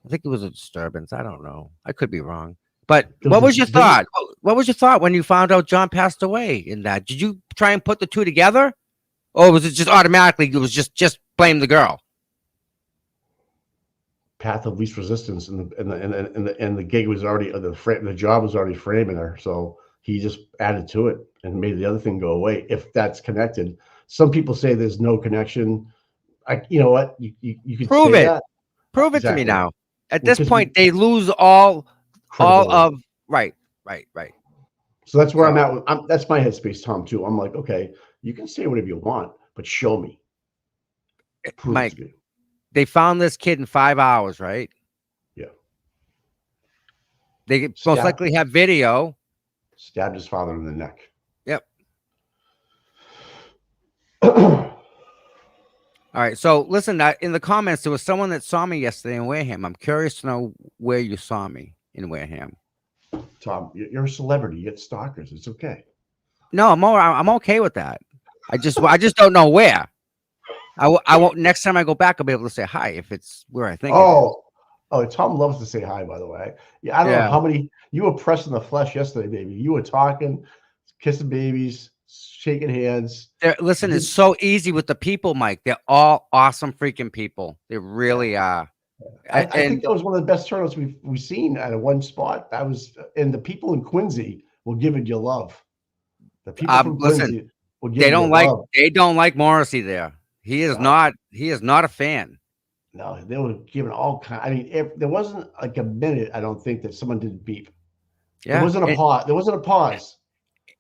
I think it was a disturbance. I don't know. I could be wrong. But what was your thought? What was your thought when you found out John passed away in that? Did you try and put the two together? Or was it just automatically, it was just blame the girl? Path of least resistance, and the gig was already the job was already framing her, so he just added to it and made the other thing go away. If that's connected, some people say there's no connection. You know what? You could Prove say it. that. Prove it to me Exactly. now. At this point, they lose all of right. So that's where I'm at. That's my headspace, Tom. Too. I'm like, okay, you can say whatever you want, but show me. Prove Mike, it to me. they found this kid in 5 hours, right? Yeah. They most Stab- likely have video. Stabbed his father in the neck. Yep. All right. So listen, in the comments, there was someone that saw me yesterday in Wareham. I'm curious to know where you saw me in Wareham. Tom, you're a celebrity. You get stalkers. It's okay. No, I'm okay with that. I just don't know where. I won't. Next time I go back, I'll be able to say hi if it's where I think. Oh, Tom loves to say hi. By the way, yeah, I don't know how many you were pressed in the flesh yesterday, baby. You were talking, kissing babies, shaking hands. Listen, it's so easy with the people, Mike. They're all awesome freaking people. They really are. I think that was one of the best turnouts we've seen at one spot. That was, and the people in Quincy will give it your love. The people from Quincy will give love. They don't like Morrissey there. He is not a fan. No, they were giving all kinds. I mean, there wasn't like a minute, I don't think, that someone didn't beep. Yeah. There wasn't a pause. There wasn't a pause.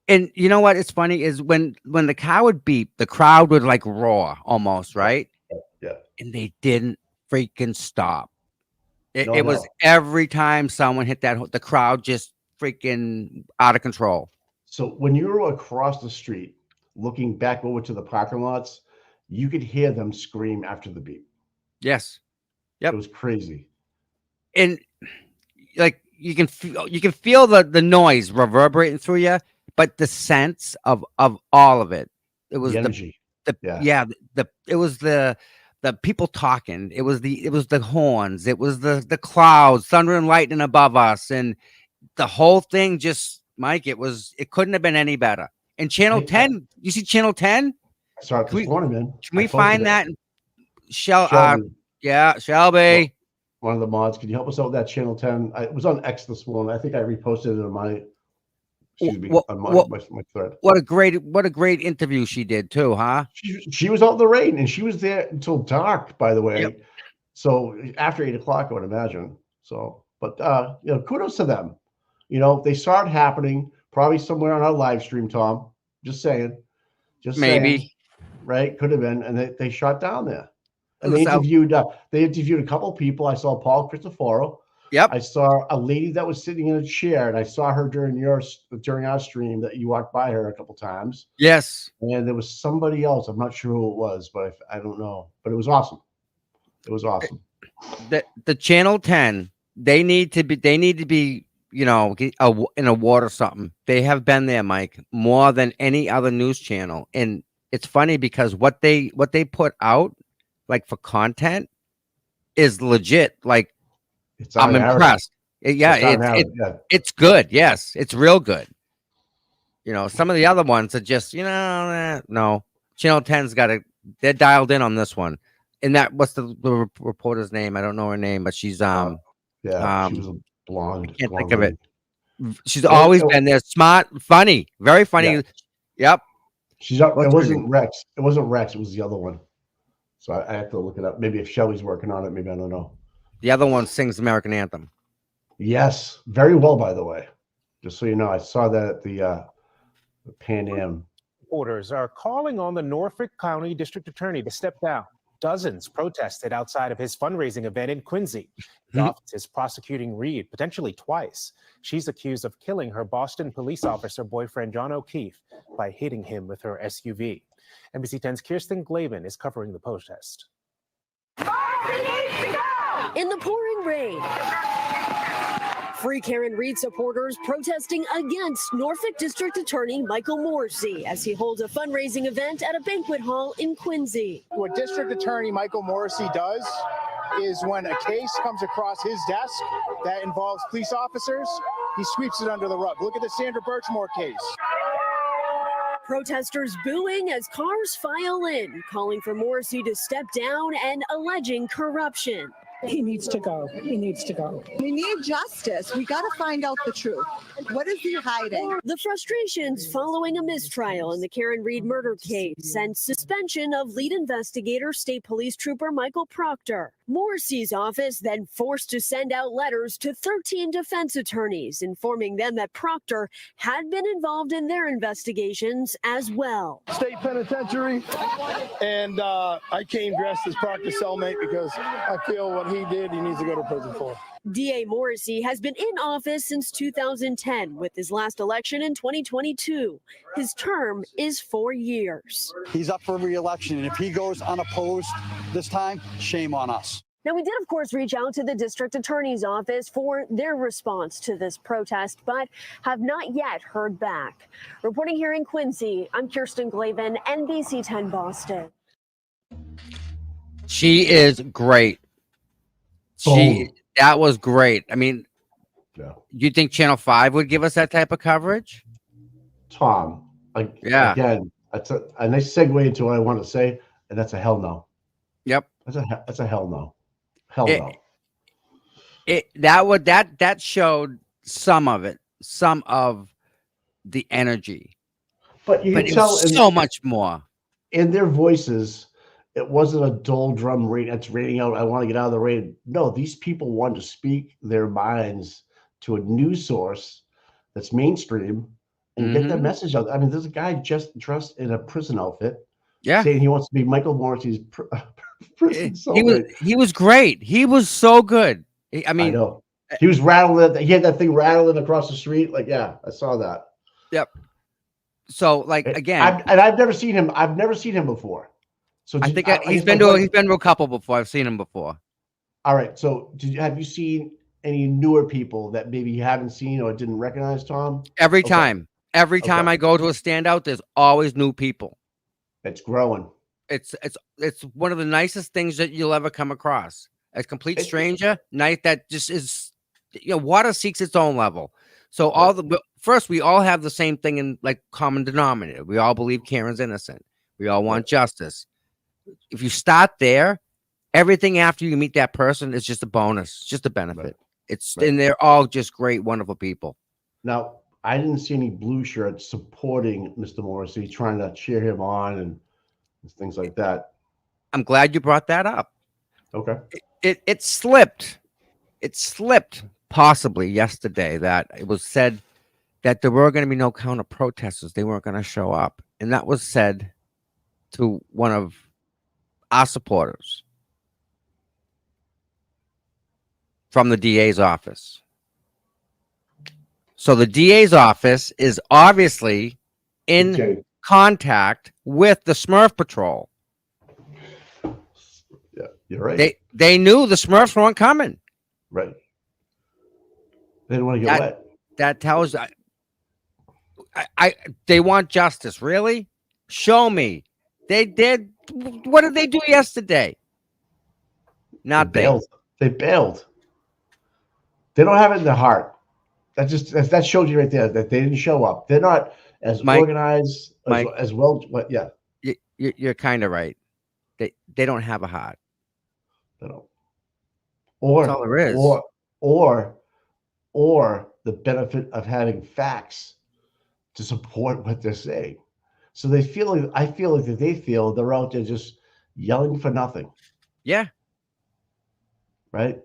And you know what? It's funny is when the car would beep, the crowd would like roar almost, right? Yeah. And they didn't freaking stop. It was every time someone hit that, the crowd just freaking out of control. So when you were across the street, looking back over to the parking lots, you could hear them scream after the beep. Yes. Yep. It was crazy. And like you can feel the noise reverberating through you, but the sense of all of it. It was the energy. It was the people talking. It was the horns. It was the clouds, thunder and lightning above us, and the whole thing just, Mike, it couldn't have been any better. And Channel 10, you see Channel 10? I saw it this morning, man. Can we find that? Shelby. Shelby. One of the mods. Can you help us out with that Channel 10? It was on X this morning. I think I reposted it on my my thread. What a great interview she did too, huh? She was out in the rain and she was there until dark, by the way. Yep. So after 8 o'clock, I would imagine. So, but kudos to them. They saw it happening probably somewhere on our live stream, Tom. Just saying. Maybe. Right? Could have been. And they shot down there. And they interviewed a couple of people. I saw Paul Cristoforo. Yep. I saw a lady that was sitting in a chair, and I saw her during our stream that you walked by her a couple times. Yes. And there was somebody else. I'm not sure who it was, but I don't know. But it was awesome. It was awesome. The Channel 10, they need to be, in a award or something. They have been there, Mike, more than any other news channel. And it's funny because what they put out, like for content, is legit. Like, I'm impressed. It's good. Yes, it's real good. Some of the other ones are just, no. Channel 10's they're dialed in on this one. And what's the reporter's name? I don't know her name, but she's she was a blonde. I can't think of it. She's always been there. Smart, funny, very funny. Yeah. Yep. She's up. It wasn't Rex. It wasn't Rex. It was the other one. So I have to look it up. Maybe if Shelby's working on it, maybe I don't know. The other one sings American Anthem. Yes, very well, by the way. Just so you know, I saw that at the Pan Am. Orders are calling on the Norfolk County District Attorney to step down. Dozens protested outside of his fundraising event in Quincy. The office is prosecuting Reed, potentially twice. She's accused of killing her Boston police officer boyfriend, John O'Keefe, by hitting him with her SUV. NBC 10's Kirsten Glavin is covering the protest. In the pouring rain, Free Karen Reed supporters protesting against Norfolk District Attorney Michael Morrissey as he holds a fundraising event at a banquet hall in Quincy. What District Attorney Michael Morrissey does is when a case comes across his desk that involves police officers, he sweeps it under the rug. Look at the Sandra Birchmore case. Protesters booing as cars file in, calling for Morrissey to step down and alleging corruption. He needs to go. He needs to go. We need justice. We got to find out the truth. What is he hiding? The frustrations following a mistrial in the Karen Reed murder case and suspension of lead investigator State Police Trooper Michael Proctor. Morrissey's office then forced to send out letters to 13 defense attorneys, informing them that Proctor had been involved in their investigations as well. State Penitentiary, and I came dressed as Proctor's cellmate because I feel when what he did, he needs to go to prison for. DA Morrissey has been in office since 2010, with his last election in 2022. His term is 4 years. He's up for re-election, and if he goes unopposed this time, shame on us. Now, we did, of course, reach out to the district attorney's office for their response to this protest, but have not yet heard back. Reporting here in Quincy, I'm Kirsten Glavin, NBC 10 Boston. She is great. That was great. I mean, Yeah. you think Channel 5 would give us that type of coverage? Tom, Yeah. again, that's a nice segue into what I want to say, and that's a hell no. Yep. That's a hell no. Hell no. That showed some of it, some of the energy, But you but can it tell was so much more. in their voices, it wasn't a dull drum rain that's raining out. I want to get out of the rain. No, these people want to speak their minds to a news source that's mainstream and get that message out. I mean, there's a guy just dressed in a prison outfit, saying he wants to be Michael Morrissey's prison cellmate. He was great. He was so good. I mean, I know. He was rattling. He had that thing rattling across the street. Like, yeah, I saw that. Yep. So, like, again, I've never seen him. I've never seen him before. So I think he's been to a couple before. I've seen him before. All right. So have you seen any newer people that maybe you haven't seen or didn't recognize, Tom? Every time I go to a standout, there's always new people. It's growing. It's one of the nicest things that you'll ever come across. A complete stranger, night that just is, water seeks its own level. So first, we all have the same thing in like common denominator. We all believe Karen's innocent. We all want justice. If you start there, everything after you meet that person is just a bonus, just a benefit. And they're all just great, wonderful people. Now, I didn't see any blue shirts supporting Mr. Morrissey, trying to cheer him on and things like that. I'm glad you brought that up. Okay. It slipped. It slipped possibly yesterday that it was said that there were going to be no counter protesters. They weren't going to show up. And that was said to one of our supporters from the DA's office. So the DA's office is obviously in contact with the Smurf Patrol. Yeah, you're right. They knew the Smurfs weren't coming. Right. They didn't want to get wet. That tells they want justice. Really? Show me. They did. What did they do yesterday? Nothing. They bailed. They don't have it in their heart. That shows you right there that they didn't show up. They're not as organized as well. What? Yeah. You're kind of right. They don't have a heart. They don't. Or that's all there is. Or the benefit of having facts to support what they're saying. So they feel like I feel like that they feel they're out there just yelling for nothing. Yeah. Right.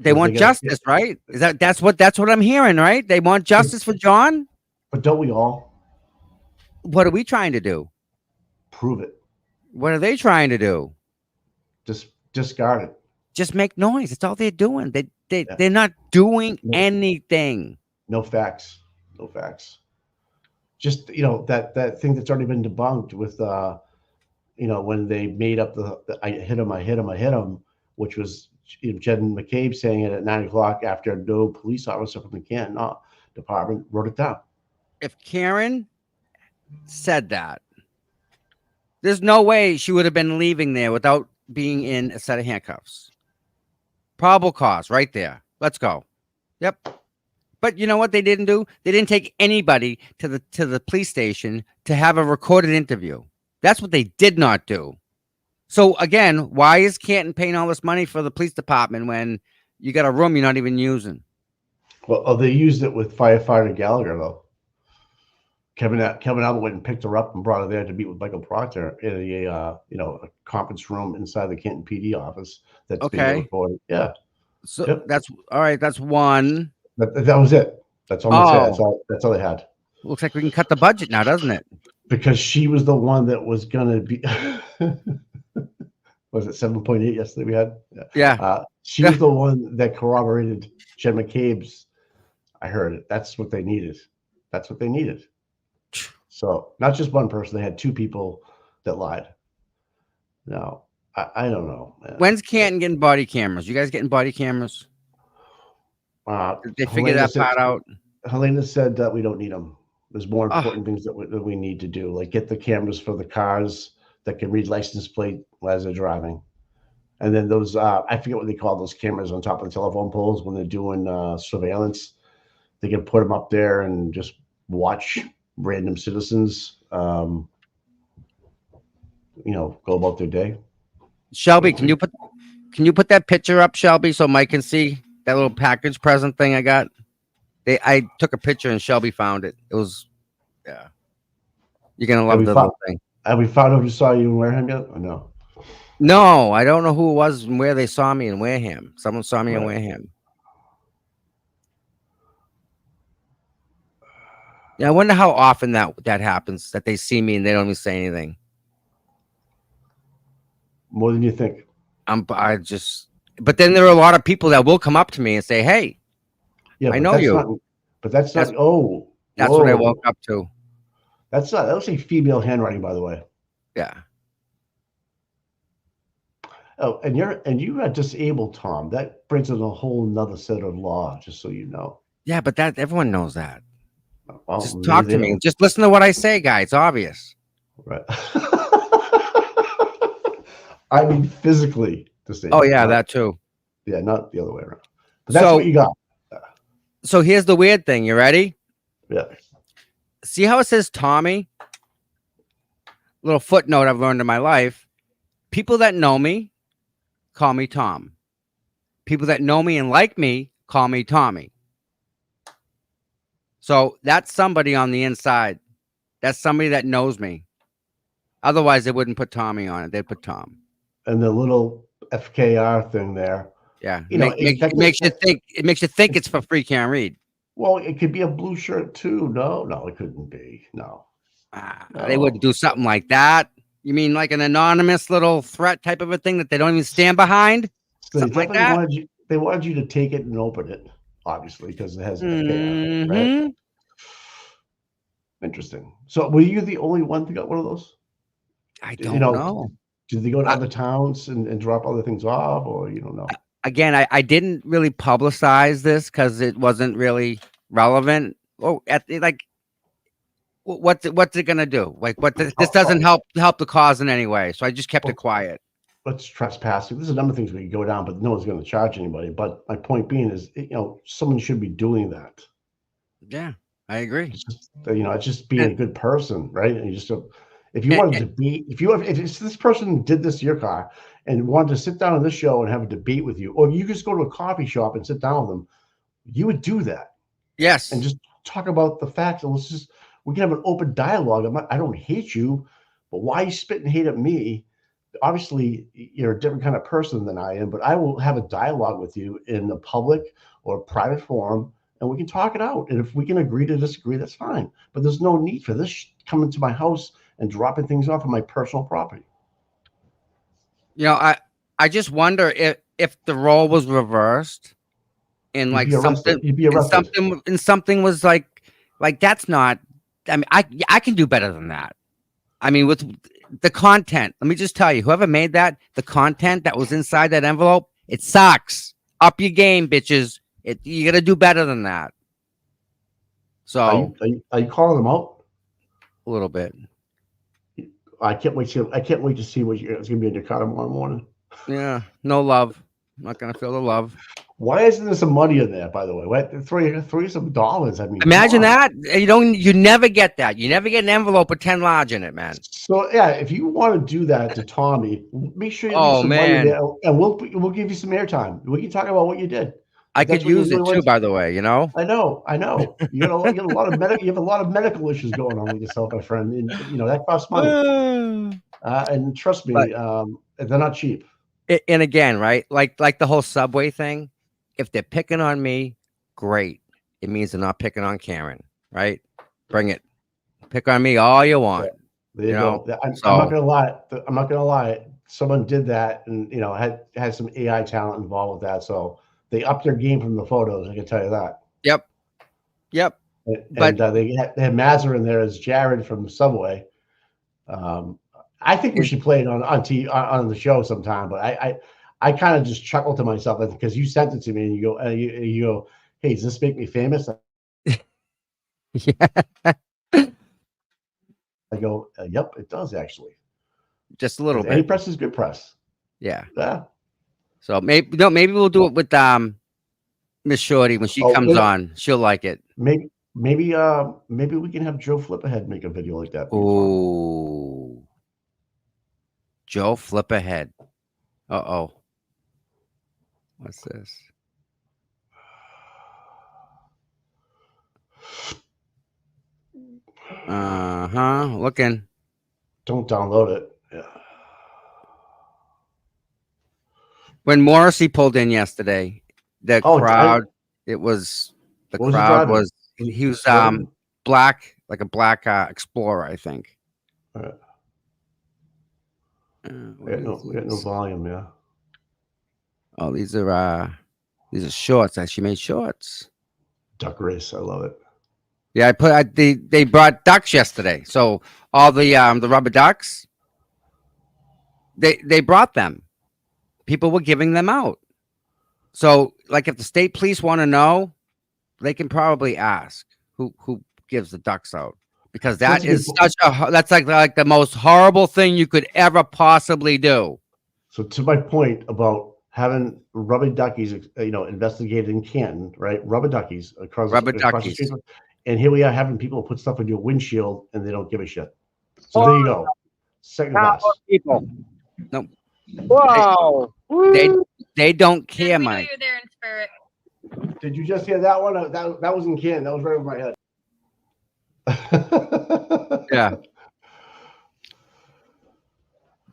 They want justice, right? That's what I'm hearing, right? They want justice for John. But don't we all? What are we trying to do? Prove it. What are they trying to do? Just discard it. Just make noise. That's all they're doing. They're not doing anything. No facts. No facts. Just that thing that's already been debunked with when they made up the I hit him, which was Jen McCabe saying it at 9 o'clock after no police officer from the Canton department wrote it down. If Karen said that, there's no way she would have been leaving there without being in a set of handcuffs. Probable cause right there. Let's go. Yep. But you know what they didn't do? They didn't take anybody to the police station to have a recorded interview. That's what they did not do. So again, why is Canton paying all this money for the police department when you got a room you're not even using? Well, they used it with firefighter Gallagher though. Kevin Albert went and picked her up and brought her there to meet with Michael Proctor in a conference room inside the Canton PD office. That's being recorded. Yeah. So that's all right. That's one. That was it. That's all. That's all they had. Looks like we can cut the budget now, doesn't it? Because she was the one that was gonna be. Was it 7.8 yesterday we had? Yeah. She was the one that corroborated Jen McCabe's. I heard it. That's what they needed. That's what they needed. So not just one person. They had two people that lied. No, I don't know. Man. When's Canton getting body cameras? You guys getting body cameras? Did they figure that part out? Helena said that we don't need them. There's more important things that we need to do, like get the cameras for the cars that can read license plate as they're driving. And then those, I forget what they call those cameras on top of the telephone poles when they're doing surveillance. They can put them up there and just watch random citizens, go about their day. Shelby, can you put that picture up, Shelby, so Mike can see that little package present thing I got? I took a picture and Shelby found it. It was, yeah. You're gonna love the little thing. Have we found out who saw you in Wareham yet, or no? No, I don't know who it was and where they saw me in Wareham. Someone saw me in Wareham. Yeah, I wonder how often that happens, that they see me and they don't even say anything. More than you think. But then there are a lot of people that will come up to me and say, "Hey, yeah, I know you." That's what I woke up to. That was a female handwriting, by the way. Yeah. Oh, and you are disabled, Tom. That brings in a whole nother set of law, just so you know. Yeah, but everyone knows that. Well, just talk to me. Just listen to what I say, guy. It's obvious. Right. I mean, physically disabled. Oh yeah, that too. Yeah, not the other way around. But that's what you got. So here's the weird thing. You ready? Yeah. See how it says Tommy? Little footnote I've learned in my life. People that know me call me Tom. People that know me and like me call me Tommy. So that's somebody on the inside. That's somebody that knows me. Otherwise, they wouldn't put Tommy on it. They'd put Tom. And the little FKR thing there. Yeah. It makes you think. It makes you think it's for free can't read. Well, it could be a blue shirt too. No, it couldn't be. No. They wouldn't do something like that. You mean like an anonymous little threat type of a thing that they don't even stand behind? So something like that? They wanted you to take it and open it, obviously, because it has FKR, right? Interesting. So were you the only one that got one of those? I don't know. Did they go to other towns and drop other things off, or you don't know? Again, I didn't really publicize this because it wasn't really relevant. Oh, what's it gonna do? Like, this doesn't help the cause in any way. So I just kept it quiet. Let's trespassing. There's a number of things we could go down, but no one's going to charge anybody. But my point being is, someone should be doing that. Yeah, I agree. It's just being a good person, right? And you just if you want to debate, if this person did this to your car and wanted to sit down on this show and have a debate with you, or you just go to a coffee shop and sit down with them, you would do that. Yes, and just talk about the facts. And we can have an open dialogue. I don't hate you, but why you spit and hate at me? Obviously, you're a different kind of person than I am, but I will have a dialogue with you in the public or private forum, and we can talk it out. And if we can agree to disagree, that's fine. But there's no need for this coming to my house and dropping things off on my personal property. I just wonder if the role was reversed, and like something was like that's not. I mean, I can do better than that. I mean, with the content, let me just tell you, whoever made that, the content that was inside that envelope, it sucks. Up your game, bitches. You got to do better than that. So, are you calling them out? A little bit. I can't wait to see what it's gonna be in your car tomorrow morning. Yeah, no love. I'm not gonna feel the love. Why isn't there some money in there, by the way? What, throw some dollars. I mean, imagine that. You never get that. You never get an envelope with 10 large in it, man. So yeah, if you want to do that to Tommy, make sure you leave some money there, and we'll give you some airtime. We can talk about what you did. I could use it too, by the way. I know. You have a lot of medical issues going on with yourself, my friend, and that costs money. And trust me, they're not cheap. And again, right, like the whole subway thing. If they're picking on me, great. It means they're not picking on Karen, right? Bring it. Pick on me all you want. There you go. I'm not gonna lie. someone did that, and had some AI talent involved with that. So they upped their game from the photos. I can tell you that. Yep. And they had Mazur in there as Jared from Subway. I think we should play it on the show sometime. But I kind of just chuckled to myself because you sent it to me and you go, hey, does this make me famous? Yeah. I go, yep, it does actually. Just a little bit. Any press is good press. Yeah. Yeah. So maybe we'll do it with Miss Shorty when she comes on. She'll like it. Maybe we can have Joe Flipperhead make a video like that. Ooh. Joe Flipperhead. Uh-oh. What's this? Looking. Don't download it. Yeah. When Morrissey pulled in yesterday, the crowd, he was black, like a black Explorer, I think. We got no volume, yeah. Oh, these are shorts. She made shorts. Duck race, I love it. Yeah, they brought ducks yesterday. So all the rubber ducks, they brought them. People were giving them out. So like if the state police want to know, they can probably ask who gives the ducks out, because that's like the most horrible thing you could ever possibly do. So to my point about having rubber duckies, investigated in Canton, right? Rubber duckies across the street. And here we are having people put stuff in your windshield and they don't give a shit. So there you go. Second class. People. No. Wow. They don't care, Mike. You're there in spirit. Did you just hear that one? That was in Canton. That was right over my head. Yeah.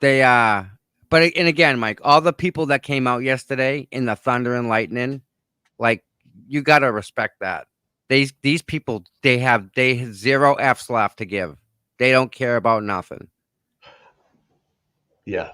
They and again, Mike, all the people that came out yesterday in the thunder and lightning, like, you gotta respect that. These people, they have zero F's left to give. They don't care about nothing. Yeah.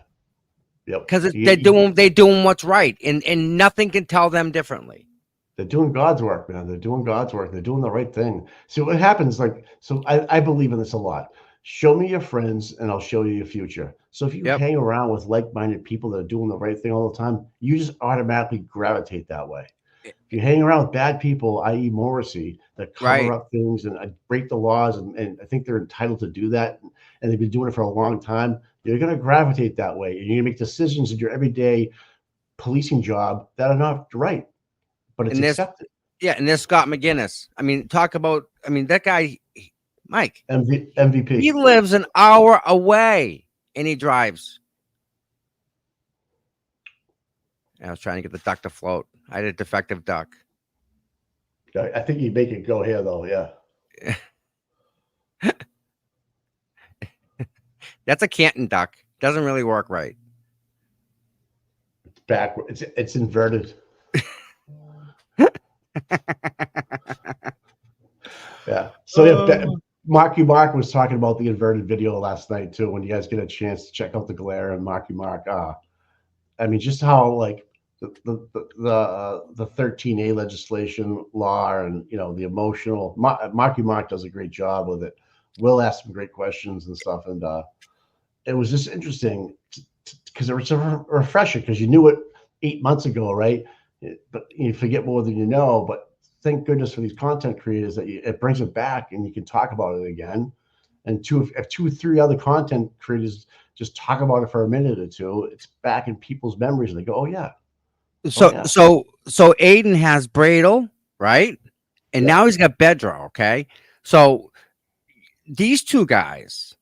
Yep. Because they're doing what's right, and nothing can tell them differently. They're doing God's work, man. They're doing God's work. They're doing the right thing. So what happens, I believe in this a lot. Show me your friends and I'll show you your future. So if you hang around with like-minded people that are doing the right thing all the time, you just automatically gravitate that way. If you hang around with bad people, i.e. Morrissey, that cover up things and break the laws, and I think they're entitled to do that, and they've been doing it for a long time, you're going to gravitate that way. And you're going to make decisions in your everyday policing job that are not right, but it's accepted. Yeah, and there's Scott McGinnis. I mean, that guy, Mike. MVP. He lives an hour away, and he drives. I was trying to get the duck to float. I had a defective duck. I think you make it go here, though. Yeah. That's a Canton duck. Doesn't really work right. It's backward. It's inverted. Yeah. So Marky Mark was talking about the inverted video last night too. When you guys get a chance to check out the glare and Marky Mark, I mean, just how like the 13A legislation law, and the emotional. Marky Mark does a great job with it. Will asked some great questions and stuff, and it was just interesting because it was a refresher, because you knew it 8 months ago, right? But you forget more than you know. But thank goodness for these content creators that it brings it back and you can talk about it again. And if two or three other content creators just talk about it for a minute or two, it's back in people's memories, and they go, "Oh yeah." So Aiden has Bradle, right? And now he's got Bedro. Okay, so these two guys,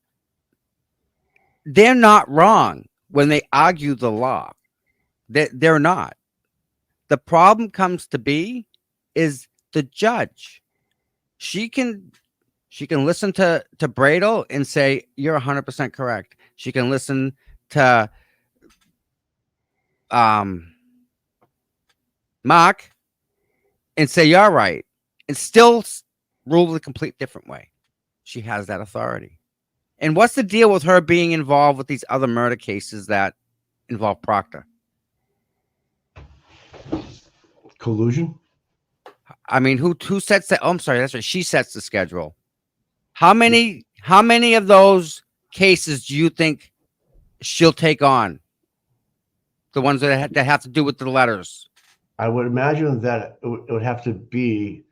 they're not wrong when they argue the law. They're not. The problem comes to be is the judge. She can listen to Bradle and say, you're 100% correct. She can listen to Mark and say, you're right, and still rule the complete different way. She has that authority. And what's the deal with her being involved with these other murder cases that involve Proctor? Collusion. I mean, who sets the? Oh, I'm sorry, that's right. She sets the schedule. How many of those cases do you think she'll take on? The ones that have to do with the letters. I would imagine that it would have to be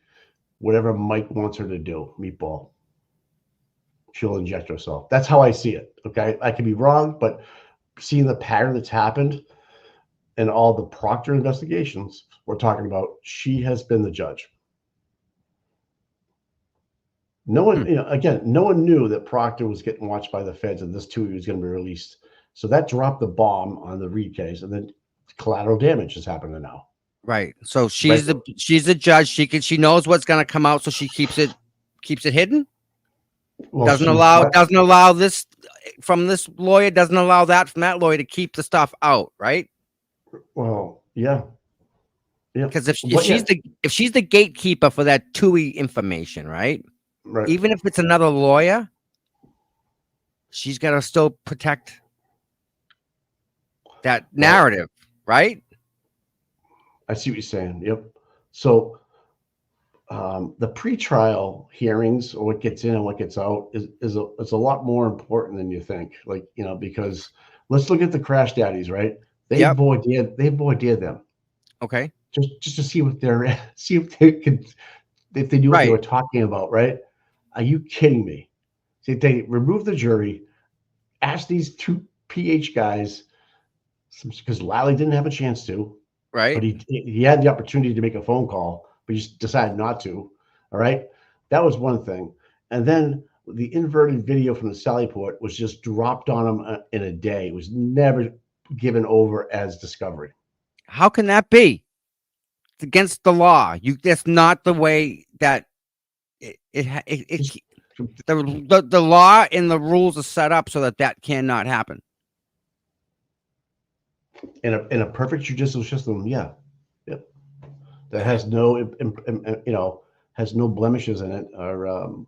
whatever Mike wants her to do. Meatball. She'll inject herself. That's how I see it. Okay, I could be wrong, but seeing the pattern that's happened in all the Proctor investigations we're talking about, she has been the judge. No one, again, no one knew that Proctor was getting watched by the feds and this too was going to be released. So that dropped the bomb on the Reed case, and then collateral damage is happening now. Right. So she's the judge. She knows what's going to come out, so she keeps it hidden. Well, doesn't allow this from this lawyer. Doesn't allow that from that lawyer to keep the stuff out. Right. Well, yeah. Because if she's the gatekeeper for that TUI information, right? Right. Even if it's another lawyer, she's got to still protect that narrative, right? I see what you're saying. Yep. So the pretrial hearings, or what gets in and what gets out, is a lot more important than you think. Like, because let's look at the crash daddies, right? They voir dire them. Okay. Just to see what they're if they knew what they were talking about, right? Are you kidding me? See, they remove the jury, ask these two PH guys, because Lally didn't have a chance to, right? But he had the opportunity to make a phone call, but he just decided not to. All right, that was one thing. And then the inverted video from the Sallyport was just dropped on him in a day. It was never given over as discovery. How can that be? It's against the law. That's not the way that the law and the rules are set up so that cannot happen. In a perfect judicial system, yeah, yep, that has no has no blemishes in it, or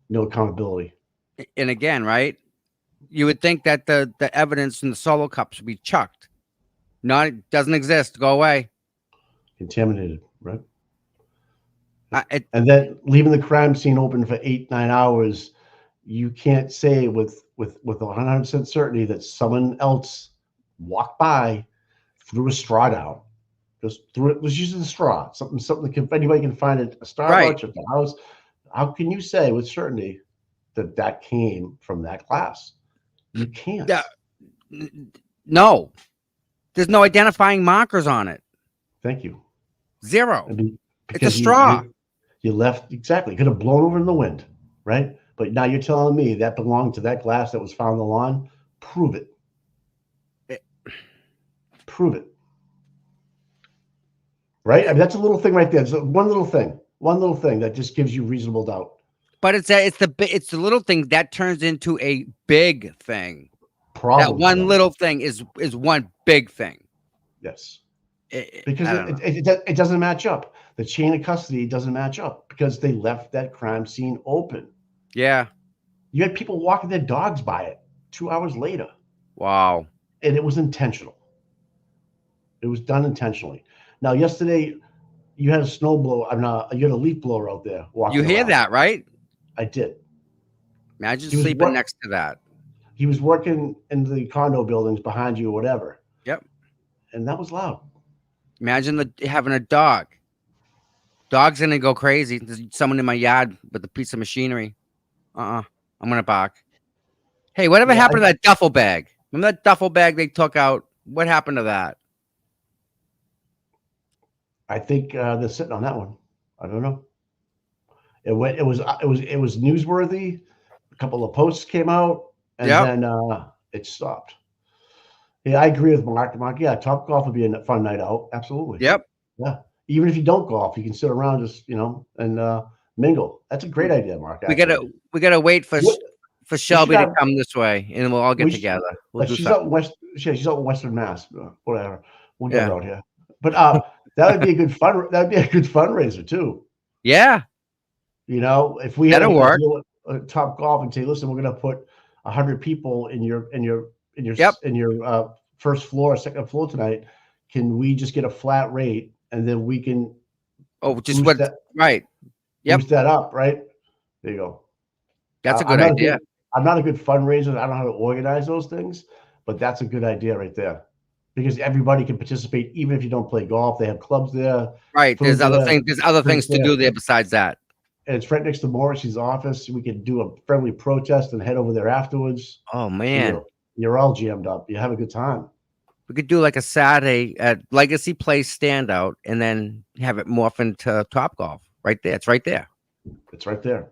no accountability. And again, right, you would think that the evidence in the solo cups would be chucked. No, it doesn't exist. Go away. Contaminated, right? And then leaving the crime scene open for 8-9 hours, you can't say with 100% certainty that someone else walked by, threw a straw down, just threw it. Was using the straw, something if anybody can find it, a Starbucks at the house. How can you say with certainty that came from that class? You can't. No, there's no identifying markers on it. Thank you. Zero. It's a straw. You left, exactly. Could have blown over in the wind, right? But now you're telling me that belonged to that glass that was found on the lawn. Prove it. Prove it. Right? I mean, that's a little thing right there. It's one little thing that just gives you reasonable doubt. But it's the little thing that turns into a big thing. Problem. That one little thing is one big thing. Yes. Because it doesn't match up. The chain of custody doesn't match up because they left that crime scene open. Yeah. You had people walking their dogs by it 2 hours later. Wow. And it was intentional. It was done intentionally. Now, yesterday, you had a you had a leaf blower out there walking You hear around. that, right? I did. Imagine sleeping next to that. He was working in the condo buildings behind you or whatever. Yep. And that was loud. Imagine having a dog. Dog's gonna go crazy. There's someone in my yard with a piece of machinery. I'm gonna bark. Hey, whatever happened to that duffel bag? Remember that duffel bag they took out? What happened to that? I think they're sitting on that one. I don't know. It was newsworthy. A couple of posts came out, and then it stopped. Yeah, I agree with Mark. Yeah, Top Golf would be a fun night out. Absolutely. Yep. Yeah. Even if you don't golf, you can sit around just and mingle. That's a great idea, Mark. We gotta wait for Shelby to come this way, and we'll all get together. She's out in she's out in Western Mass. Whatever. We'll get her out here. But that would be a good fun. That would be a good fundraiser too. Yeah. If we had a Top Golf and say, listen, we're going to put 100 people in your in your first floor or second floor tonight, can we just get a flat rate and then we can just what right. Yep. boost that up, right? There you go. That's a good idea. I'm not a good fundraiser. I don't know how to organize those things, but that's a good idea right there. Because everybody can participate, even if you don't play golf. They have clubs there. Right. There's other things to do there besides that. And it's right next to Morrissey's office. We could do a friendly protest and head over there afterwards. Oh man. You're all jammed up. You have a good time. We could do like a Saturday at Legacy Place standout and then have it morph into Topgolf right there. It's right there. It's right there.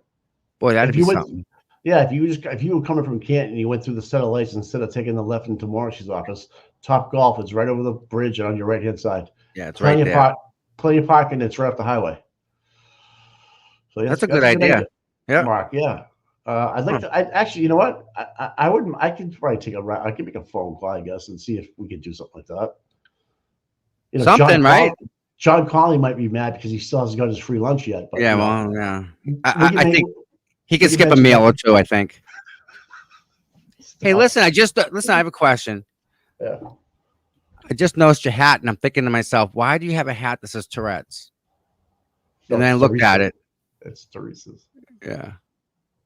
Boy, that'd be something. Yeah, if you were coming from Canton and you went through the set of lights instead of taking the left into Morrissey's office, Topgolf is right over the bridge on your right hand side. Yeah, it's right there. Plenty of parking. It's right off the highway. So that's a good idea. Yeah, Mark. Yeah, I'd like to. Actually, you know what? I wouldn't. I could probably take a ride. I could make a phone call, I guess, and see if we could do something like that. You know, something, right? John Conley might be mad because he still hasn't got his free lunch yet. But yeah, well, yeah. I think he could skip a meal or two. I think. Hey, listen. I have a question. Yeah. I just noticed your hat, and I'm thinking to myself, why do you have a hat that says Tourette's? And then I looked at it. It's Teresa's. Yeah.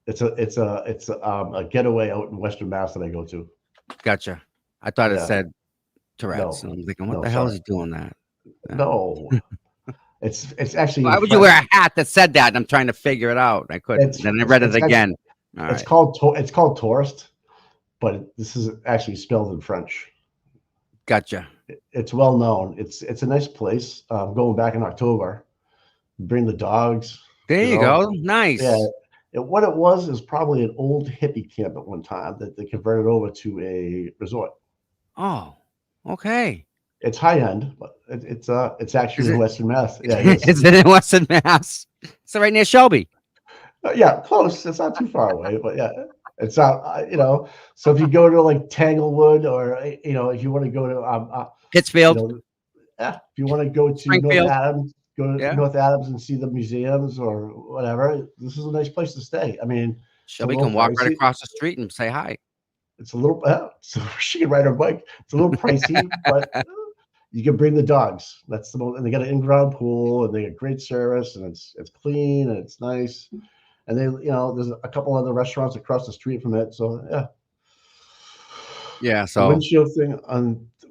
It's a getaway out in Western Mass that I go to. Gotcha. I thought it said Tourette's. No. And I'm thinking, what the hell is he doing that? No. It's actually. Why would you wear a hat that said that? And I'm trying to figure it out. I couldn't. Then I read it again. It's called tourist, but this is actually spelled in French. Gotcha. It's well known. It's a nice place. Going back in October, bring the dogs. There you go. Nice. Yeah. What it was is probably an old hippie camp at one time that they converted over to a resort. Oh, okay. It's high end, but it's actually in Western Mass. Yeah, is it in Western Mass? It's right near Shelby. Yeah, close. It's not too far away, but yeah, it's not. So if you go to like Tanglewood, or if you want to go to Pittsfield, if you want to go to North Adams, go to North Adams and see the museums or whatever. This is a nice place to stay. I mean, Shelby can walk right across the street and say hi. It's a little, so she can ride her bike. It's a little pricey, but you can bring the dogs. That's the most, and they got an in-ground pool, and they get great service, and it's clean and it's nice. And they, there's a couple other restaurants across the street from it. So yeah. So the windshield thing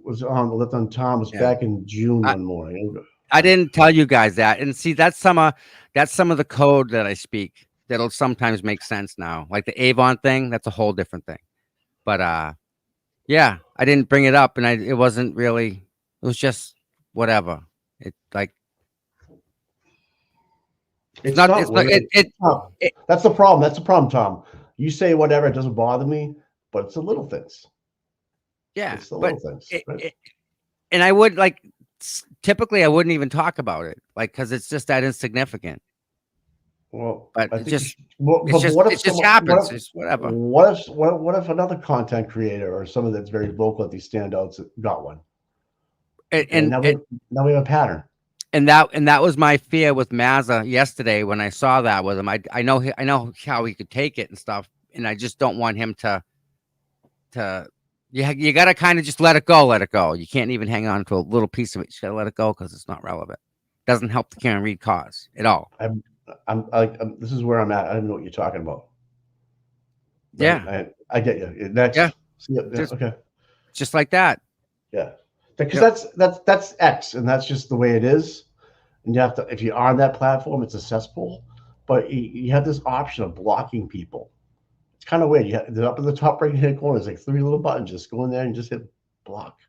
was left on Tom was back in June one morning. I didn't tell you guys that, and see that's some of the code that I speak that'll sometimes make sense now. Like the Avon thing, that's a whole different thing. But yeah, I didn't bring it up, and it wasn't really. It was just whatever. It's like it's not. That's the problem. That's the problem, Tom. You say whatever, it doesn't bother me, but it's the little things. Yeah, it's the little things. And I would typically I wouldn't even talk about it, because it's just that insignificant. Well, but it just happens. It's whatever. What if another content creator or someone that's very vocal at these standouts got one? And now we have a pattern. And that was my fear with Mazza yesterday when I saw that with him. I know how he could take it and stuff, and I just don't want him to. You got to kind of just let it go. You can't even hang on to a little piece of it. You just got to let it go because it's not relevant. Doesn't help the Karen Reed cause at all. This is where I'm at. I don't know what you're talking about. Yeah, I get you. Next, okay, just like that. Yeah, because that's X, and that's just the way it is. And you have to, if you're on that platform, it's a cesspool. But you have this option of blocking people. It's kind of weird. They're up in the top right hand corner. There's like 3 little buttons. Just go in there and just hit block.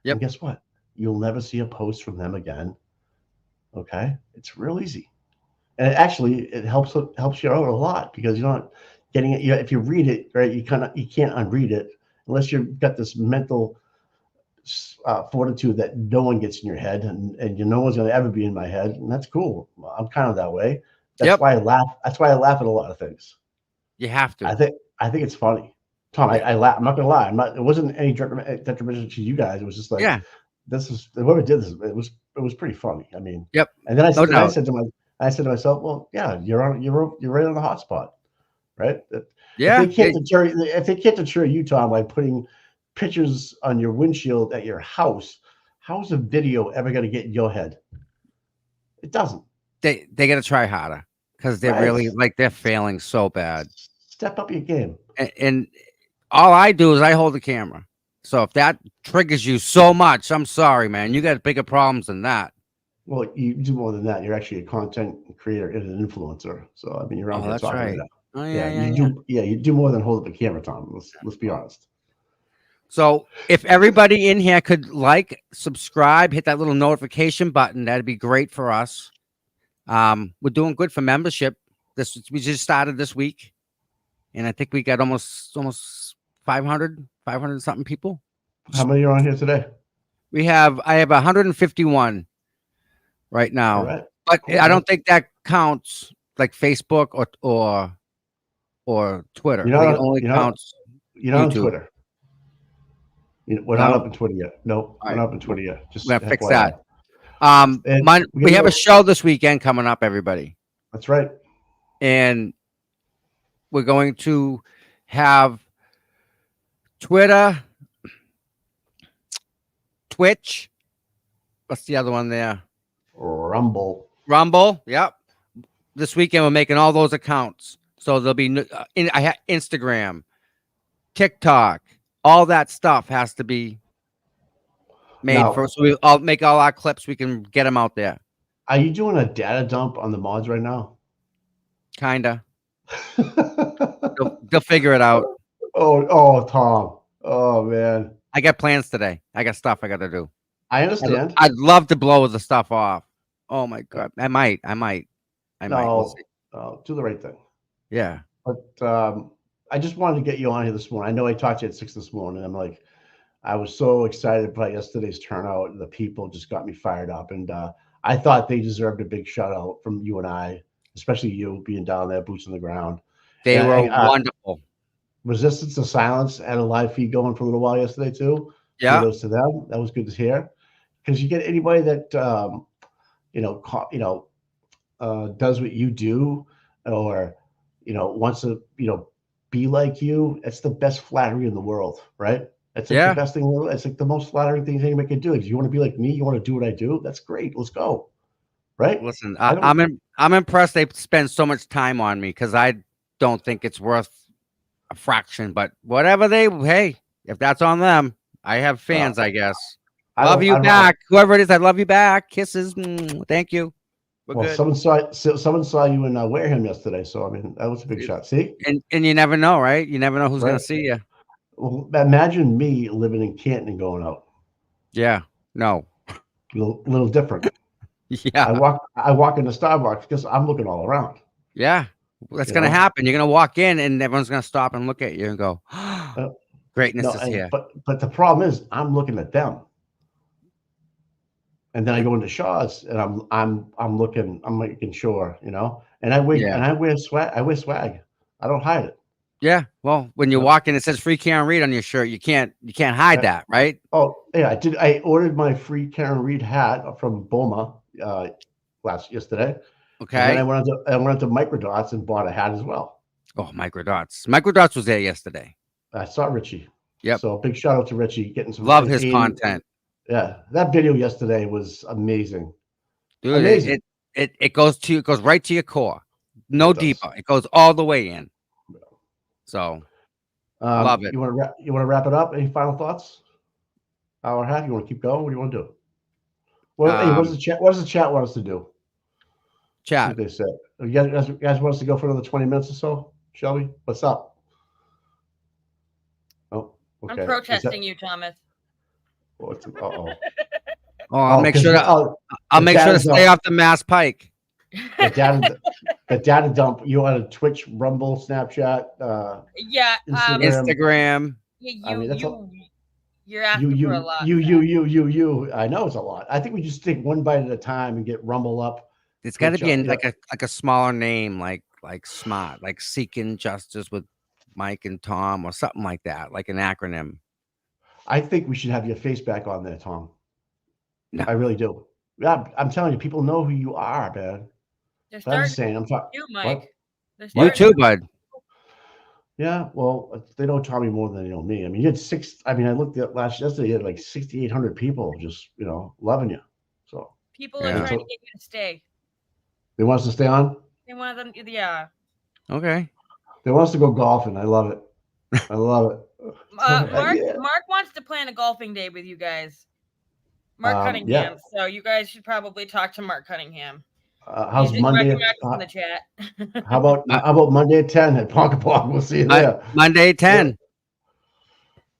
Yep. And guess what? You'll never see a post from them again. Okay, it's real easy. And it helps you out a lot because you're not getting it. If you read it, right, you can't unread it unless you've got this mental fortitude that no one gets in your head, and no one's going to ever be in my head, and that's cool. I'm kind of that way. That's why I laugh. That's why I laugh at a lot of things. You have to. I think it's funny, Tom. I laugh. I'm not going to lie. It wasn't any detrimental to you guys. It was just like, this is whoever did this. It was pretty funny. I mean, And then I said to myself, well, yeah, you're right on the hot spot, right? Yeah. If they can't deter you, Tom, by putting pictures on your windshield at your house, how's a video ever going to get in your head? It doesn't. They got to try harder because they're Right. really like they're failing so bad. Step up your game. And all I do is I hold the camera. So if that triggers you so much, I'm sorry, man. You got bigger problems than that. Well, you do more than that. You're actually a content creator and an influencer. So I mean, you're out here that's talking right. about that. Oh, You do more than hold up a camera, Tom. Let's be honest. So if everybody in here could like, subscribe, hit that little notification button, that'd be great for us. We're doing good for membership. We just started this week, and I think we got almost 500 something people. How many are on here today? I have 151 right now, All right. but Cool. I don't think that counts like Facebook or Twitter. You're I think not it only you're counts. You're not on YouTube. Twitter. We're not No? up in Twitter yet. Nope, we're All not up in Twitter yet. Just We're gonna fix FYI. that. And We have a show this weekend coming up, everybody. That's right. And we're going to have Twitter, Twitch. What's the other one there? Rumble. Yep. This weekend we're making all those accounts, so there'll be I have Instagram, TikTok, all that stuff has to be made Now- for. So I'll make all our clips. We can get them out there. Are you doing a data dump on the mods right now? Kinda. They'll figure it out. Oh, Tom. Oh man. I got plans today. I got stuff I got to do. I understand. I'd love to blow the stuff off. Oh my god, I might. We'll No, see. do the right thing. Yeah. But I just wanted to get you on here this morning. I know I talked to you at 6 this morning. I'm like, I was so excited by yesterday's turnout. The people just got me fired up, and I thought they deserved a big shout out from you and I, especially you being down there, boots on the ground. They And, were wonderful. Resistance to Silence had a live feed going for a little while yesterday too. Yeah. Kudos to them. That was good to hear. Because you get anybody that does what you do, or wants to be like you. It's the best flattery in the world, right? It's like the best thing. It's like the most flattering thing anybody can do. If you want to be like me, you want to do what I do. That's great. Let's go. Right? Listen, I'm impressed they spend so much time on me because I don't think it's worth a fraction. But whatever if that's on them, I have fans. I guess. Love you back, whoever it is. I love you back. Kisses. Thank you. We're Well, good. someone saw you in Wareham yesterday, so I mean that was a big shot. See, and you never know, right? You never know who's gonna see you. Well, imagine me living in Canton and going out. Yeah. No. Little different. Yeah. I walk into Starbucks because I'm looking all around. Yeah. That's gonna happen. You're gonna walk in and everyone's gonna stop and look at you and go, greatness is here. But the problem is I'm looking at them. And then I go into Shaw's and I'm making sure, and I wear swag. I wear swag. I don't hide it. Yeah. Well, when you walk in, it says free Karen Reed on your shirt. You can't hide that, right? Oh yeah, I did. I ordered my free Karen Reed hat from Boma yesterday. Okay. And then I went to Microdots and bought a hat as well. Oh, Microdots. Microdots was there yesterday. I saw Richie. Yep. So big shout out to Richie getting some. Love his content. Yeah, that video yesterday was amazing. Dude, amazing. It goes right to your core. No deeper. It goes all the way in. So love it. You want to wrap it up? Any final thoughts? Hour and a half. You want to keep going? What do you want to do? What does the chat? What does the chat want us to do? Chat. What they said. You guys want us to go for another 20 minutes or so? Shelby, what's up? Oh, okay. I'm protesting you, Thomas. Uh-oh. Oh, I'll make sure to stay off the Mass Pike. The data dump. You on a Twitch, Rumble, Snapchat, Yeah, Instagram. You're asking for a lot. You. I know it's a lot. I think we just take one bite at a time and get Rumble up. It's got to be like a smaller name, like SMART, like Seeking Justice with Mike and Tom, or something like that, like an acronym. I think we should have your face back on there, Tom. No. I really do. Yeah, I'm telling you, people know who you are, man. I'm just saying. I'm talking. You, Mike. You too, bud. Yeah, well, they know Tommy more than they know me. I mean, you had I looked at yesterday, you had like 6,800 people just, loving you. So People Yeah. are trying to get you to stay. they want us to stay on. They want them, yeah. Okay. They want us to go golfing. I love it. I love it. Mark Yeah. Mark wants to plan a golfing day with you guys. Mark Cunningham. Yeah. So you guys should probably talk to Mark Cunningham. How's He's Monday? in the chat. How about Monday at 10 at Ponca Ponca? We'll see you there. Monday 10.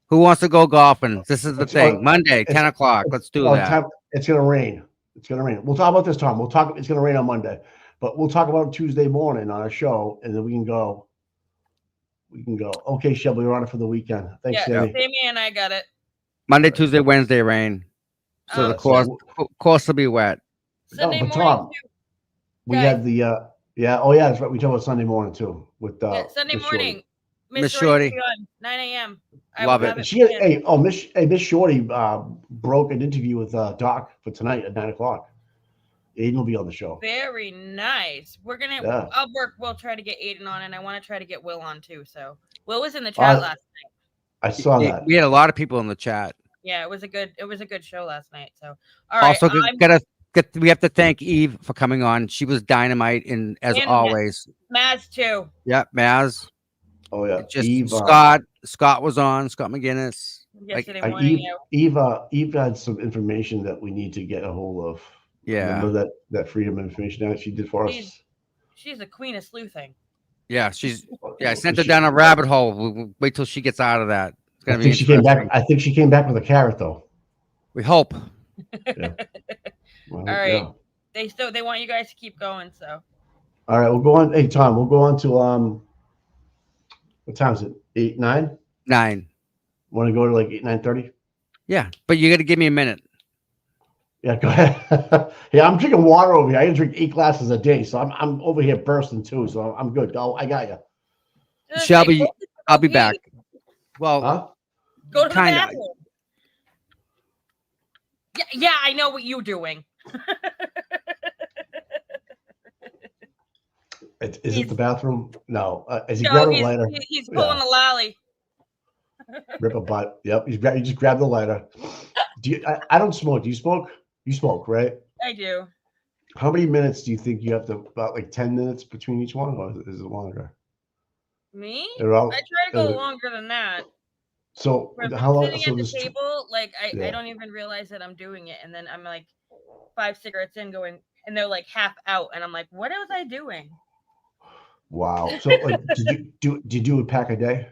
Who wants to go golfing? This is the thing. Monday, 10 o'clock. Let's do that. It's going to rain. It's going to rain. We'll talk about this, Tom. It's going to rain on Monday, but we'll talk about it Tuesday morning on our show, and then we can go. Okay, Shelby, we're on it for the weekend. Thanks, Sammy. Sammy and I got it. Monday, Tuesday, Wednesday, rain. So the course will be wet. Sunday morning, Tom, too. we had the oh yeah, that's right. We talked about Sunday morning too with Sunday with morning. Shorty. Miss Shorty. 9 a.m. Love it. Miss Shorty broke an interview with Doc for tonight at 9 o'clock. Aiden will be on the show. Very nice. We're gonna. We'll try to get Aiden on, and I want to try to get Will on too. So Will was in the chat last night. I saw that. We had a lot of people in the chat. Yeah, it was a good show last night. So all right. Also, we have to thank Eve for coming on. She was dynamite, and always. Maz too. Yep, Maz. Oh yeah, just Eve, Scott was on. Scott McGinnis. Yesterday morning. Eve had some information that we need to get a hold of. Yeah. Remember that Freedom of Information Act she did for us? She's the queen of sleuthing. Yeah, I sent her down a rabbit hole. We'll wait till she gets out of that. It's gonna be she came back. I think she came back with a carrot though. We hope. Yeah. Well, all right. Yeah. They want you guys to keep going. So. All right, we'll go on. Hey Tom, we'll go on to what time is it? 8, 9? 9. Want to go to like 8, 9:30? Yeah, but you got to give me a minute. Yeah, go ahead. Yeah, I'm drinking water over here. I drink 8 glasses a day, so I'm over here bursting too. So I'm good. I got you. Shelby, I'll be back. Well, go to the bathroom. Yeah, I know what you're doing. Is it the bathroom? No. Is he grabbing a lighter? He's pulling a lolly. Rip a butt. Yep. You just grab the lighter. I don't smoke. Do you smoke? You smoke, right? I do. How many minutes do you think you have to? About like 10 minutes between each one, or is it longer? Me? I try to go longer than that. So when how long? Sitting at the table, like I don't even realize that I'm doing it, and then I'm like 5 cigarettes in, going, and they're like half out, and I'm like, what was I doing? Wow. So like, did you do a pack a day?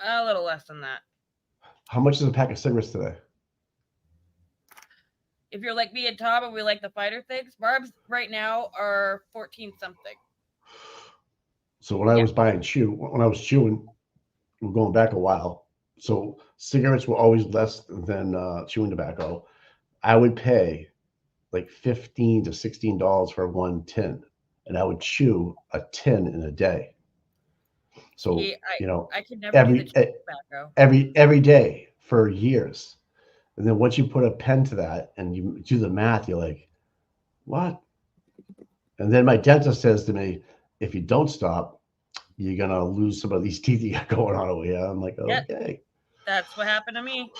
A little less than that. How much is a pack of cigarettes today? If you're like me and Tom and we like the fighter things, Barb's right now are 14 something. So when I was chewing, we're going back a while. So cigarettes were always less than chewing tobacco. I would pay like $15 to $16 for one tin, and I would chew a tin in a day. So I could never do the tobacco every day for years. And then once you put a pen to that and you do the math, you're like, what? And then my dentist says to me, if you don't stop, you're going to lose some of these teeth you got going on over here. I'm like, okay. Yep. That's what happened to me.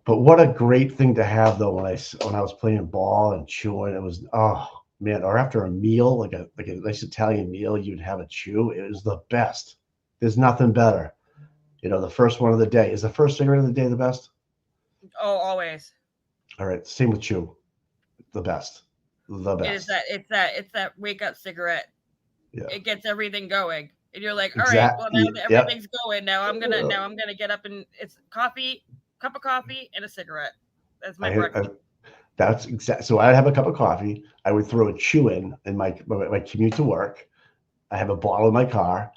But what a great thing to have, though, when I was playing ball and chewing. It was, oh, man. Or after a meal, like a nice Italian meal, you'd have a chew. It was the best. There's nothing better. The first one of the day. Is the first cigarette of the day the best? Oh, always. All right. Same with chew. The best. The best. It's that wake up cigarette. Yeah. It gets everything going. And you're like, all right, well now that everything's going. Now I'm gonna get up and it's cup of coffee and a cigarette. That's my breakfast. That's exactly. So I'd have a cup of coffee. I would throw a chew in my commute to work. I have a bottle in my car.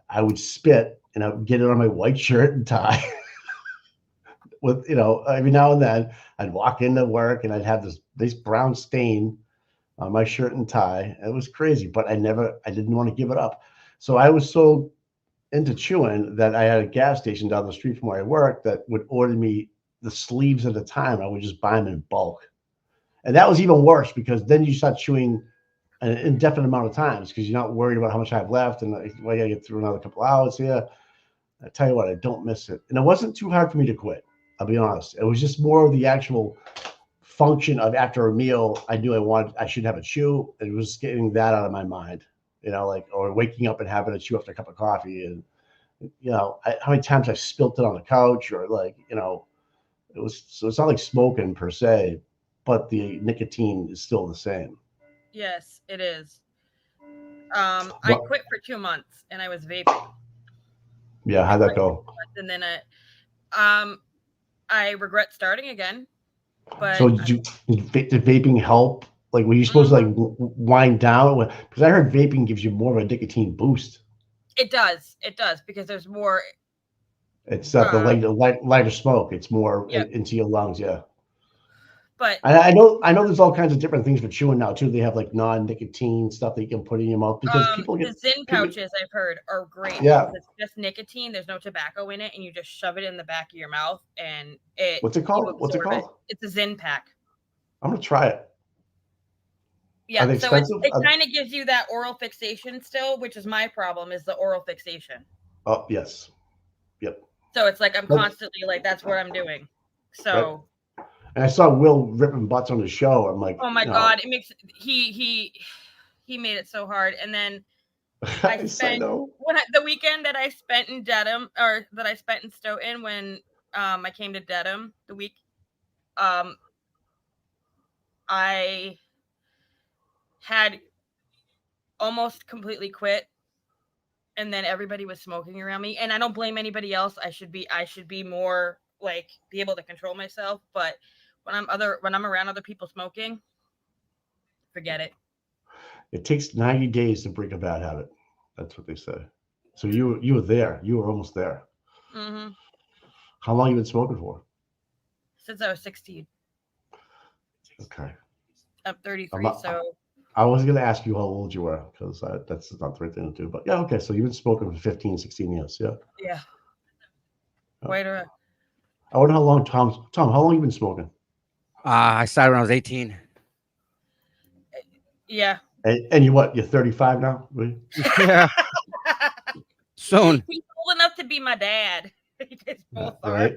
I would spit and I would get it on my white shirt and tie. With every now and then I'd walk into work and I'd have this brown stain on my shirt and tie. It was crazy, but I didn't want to give it up. So I was so into chewing that I had a gas station down the street from where I worked that would order me the sleeves at a time. I would just buy them in bulk. And that was even worse because then you start chewing an indefinite amount of times because you're not worried about how much I have left and I gotta get through another couple hours here. I tell you what, I don't miss it. And it wasn't too hard for me to quit. I'll be honest. It was just more of the actual function of after a meal, I knew I should have a chew. And it was getting that out of my mind, like, or waking up and having a chew after a cup of coffee. And, how many times I spilt it on the couch or so it's not like smoking per se, but the nicotine is still the same. Yes, it is. I quit for 2 months and I was vaping. Yeah, how'd that go? And then I regret starting again. But so did vaping help? Like, were you supposed to like wind down? Because I heard vaping gives you more of a nicotine boost. It does because there's more. It's not the lighter smoke. It's more into your lungs. Yeah. But I know there's all kinds of different things for chewing now too. They have like non-nicotine stuff that you can put in your mouth because people get the Zyn pouches. I've heard are great. Yeah, it's just nicotine. There's no tobacco in it, and you just shove it in the back of your mouth, and it. What's it called? What's it called? It's a Zyn pack. I'm gonna try it. Yeah, so it kind of gives you that oral fixation still, which is my problem, is the oral fixation. Oh yes, yep. So it's like I'm constantly like that's what I'm doing. So. Right. And I saw Will ripping butts on the show. I'm like, oh my God, it makes he made it so hard. And then I spent the weekend that I spent in Dedham, or that I spent in Stoughton when I came to Dedham the week. I had almost completely quit, and then everybody was smoking around me. And I don't blame anybody else. I should be more like be able to control myself, but. When I'm around other people smoking, forget it. It takes 90 days to break a bad habit. That's what they say. So you were there. You were almost there. Mm-hmm. How long have you been smoking for? Since I was 16. Okay. I'm 33, so. I was going to ask you how old you were because that's not the right thing to do. But yeah, okay. So you've been smoking for 15, 16 years. Yeah. Yeah. Quite a. I wonder how long, Tom, how long have you been smoking? I started when I was 18. Yeah. And you're 35 now? Really? Yeah. Soon. He's old enough to be my dad. Right.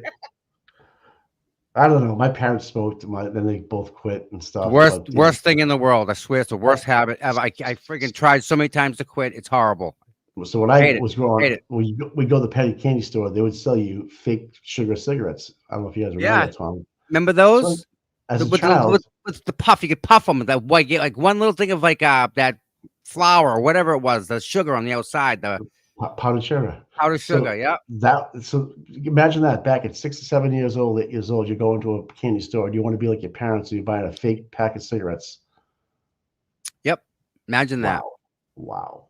I don't know. My parents smoked, then they both quit and stuff. Worst thing in the world. I swear it's the worst habit ever. I freaking tried so many times to quit. It's horrible. So when I was growing up, we go to the petty candy store, they would sell you fake sugar cigarettes. I don't know if you guys remember that, Tom. Remember those? So, as a child, with the puff, you could puff them with that white, like one little thing of like that flour or whatever it was, the sugar on the outside, the powdered sugar. Powdered sugar, yeah. So imagine that back at 6 or 7 years old, 8 years old, you go into a candy store. Do you want to be like your parents? So you're buying a fake pack of cigarettes. Yep. Imagine that. Wow.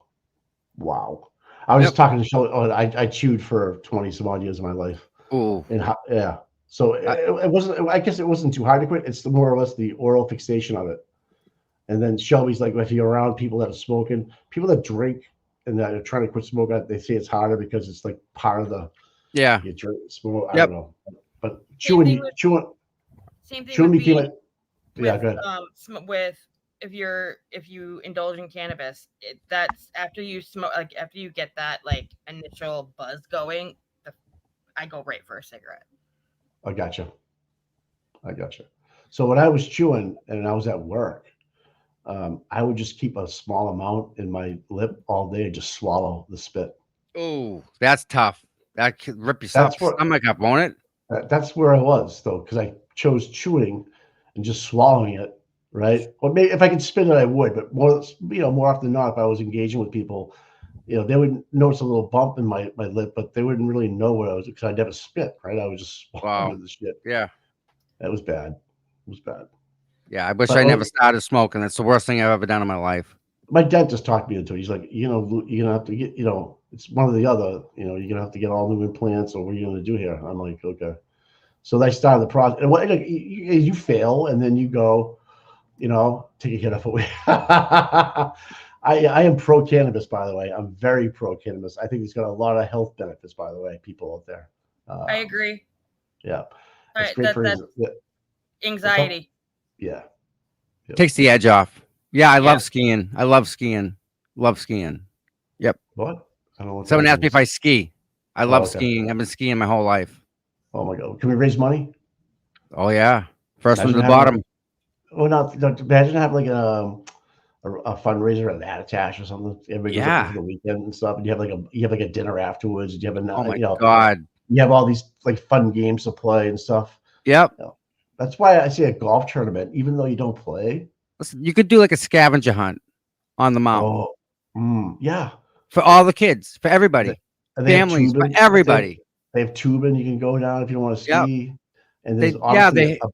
I was just talking to show. I chewed for 20 some odd years of my life. Ooh. Yeah. So it wasn't. I guess it wasn't too hard to quit. It's more or less the oral fixation of it. And then Shelby's like, if you're around people that are smoking, people that drink and that are trying to quit smoking, they say it's harder because it's like part of the you drink smoke. I don't know, but chewing became like yeah. Good. With if you indulge in cannabis, that's after you smoke, like after you get that like initial buzz going, I go right for a cigarette. I gotcha. So when I was chewing and I was at work, I would just keep a small amount in my lip all day and just swallow the spit. Oh, that's tough. That could rip yourself stomach up, won't it? That's where I was though, because I chose chewing and just swallowing it. Right. Or maybe if I could spit it, I would. But more often than not, if I was engaging with people, they would notice a little bump in my lip, but they wouldn't really know what I was because I never spit. Right. I was just swallowing the shit. Yeah. That was bad. Yeah. I wish I never started smoking. That's the worst thing I've ever done in my life. My dentist talked me into it. He's like, you're gonna have to get, it's one or the other. You're gonna have to get all new implants, or what are you gonna do here? I'm like, okay. So I started the process, and you fail, and then you go. Take a hit off away. I am pro cannabis, by the way. I'm very pro cannabis. I think it's got a lot of health benefits, by the way, people out there. I agree. Yeah. All right, that's anxiety. Yeah. Takes the edge off. Yeah, I Yeah. love skiing. I love skiing. Love skiing. What? I don't know what Someone that asked me if means. I ski. I Oh, love okay. skiing. I've been skiing my whole life. Oh my God. Can we raise money? Oh yeah, first one to Imagine the having bottom. Well, not imagine having like a fundraiser at Attitash or something. Everybody goes up there Yeah. for the weekend and stuff, and you have like a dinner afterwards. You have a Oh my you know God. you have all these like fun games to play and stuff. Yep. You know, that's why I say a golf tournament, even though you don't play. Listen, you could do like a scavenger hunt on the mountain Oh, yeah. for all the kids, for And everybody, they have families, for tubing. everybody. They have tubing. You can go down if you don't want to Yep. ski. And there's They yeah obviously they a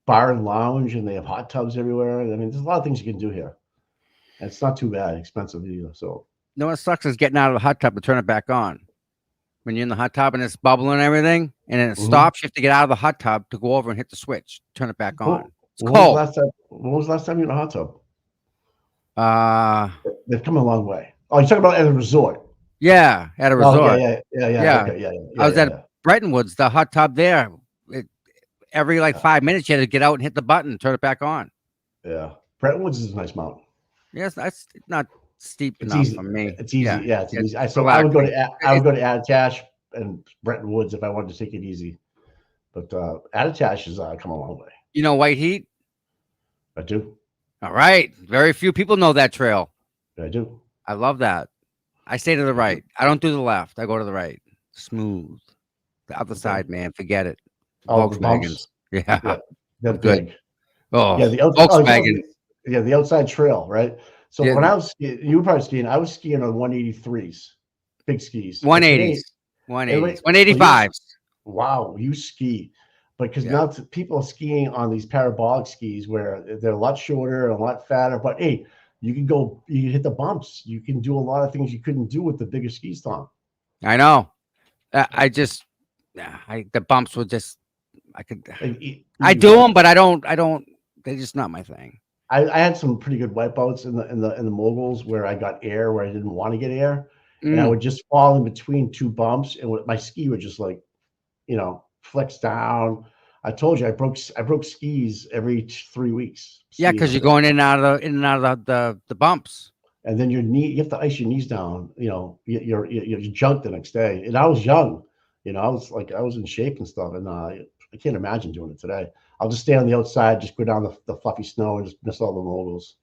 bar and lounge, and they have hot tubs everywhere. I mean, there's a lot of things you can do here. And it's not too bad, expensive either. So know what sucks is getting out of the hot tub to turn it back on. When you're in the hot tub and it's bubbling and everything, and then it Mhm. stops, you have to get out of the hot tub to go over and hit the switch, turn it back on. It's when was the cold. last time? When was the last time you were in a hot tub? Uh, They've come a long way. Oh, you're talking about at a resort? yeah, at a Oh, resort. yeah. Yeah. Okay, yeah. I was yeah, at yeah. Bretton Woods, the hot tub there. Every like Yeah. 5 minutes, you had to get out and hit the button and turn it back on. Yeah. Brentwood's is a nice mountain. Yes, that's not steep It's enough easy. for me. It's easy. Yeah, it's it's easy. So I would go relaxing. to Attitash and Bretton Woods if I wanted to take it easy. But Attitash has come a long way. You know White Heat? I do. All right. Very few people know that trail. I do. I love that. I stay to the right. I don't do the left. I go to the right. Smooth. The other side, man. Forget it. Oh, the Volkswagens. bumps. Yeah. Yeah, they're Good. big. Oh, Yeah, Volkswagen. yeah, the outside trail, right? So Yeah. when I was skiing, you were probably skiing. I was skiing on 183s, big skis. But 180s. today, 180s. everybody- 185s. Wow, you ski. Because Yeah. now people are skiing on these parabolic skis where they're a lot shorter and a lot fatter. But hey, you can hit the bumps. You can do a lot of things you couldn't do with the bigger skis, Tom. I know. The bumps were just, I do them, but I don't, they're just not my thing. I had some pretty good wipeouts in the moguls where I got air where I didn't want to get air, and I would just fall in between two bumps, and my ski would just like, flex down. I told you I broke skis every 3 weeks. Yeah, because you're going in and out of the bumps. And then you have to ice your knees down. You're junked the next day. And I was young, I was in shape and stuff, and I can't imagine doing it today. I'll just stay on the outside, just go down the fluffy snow and just miss all the moguls.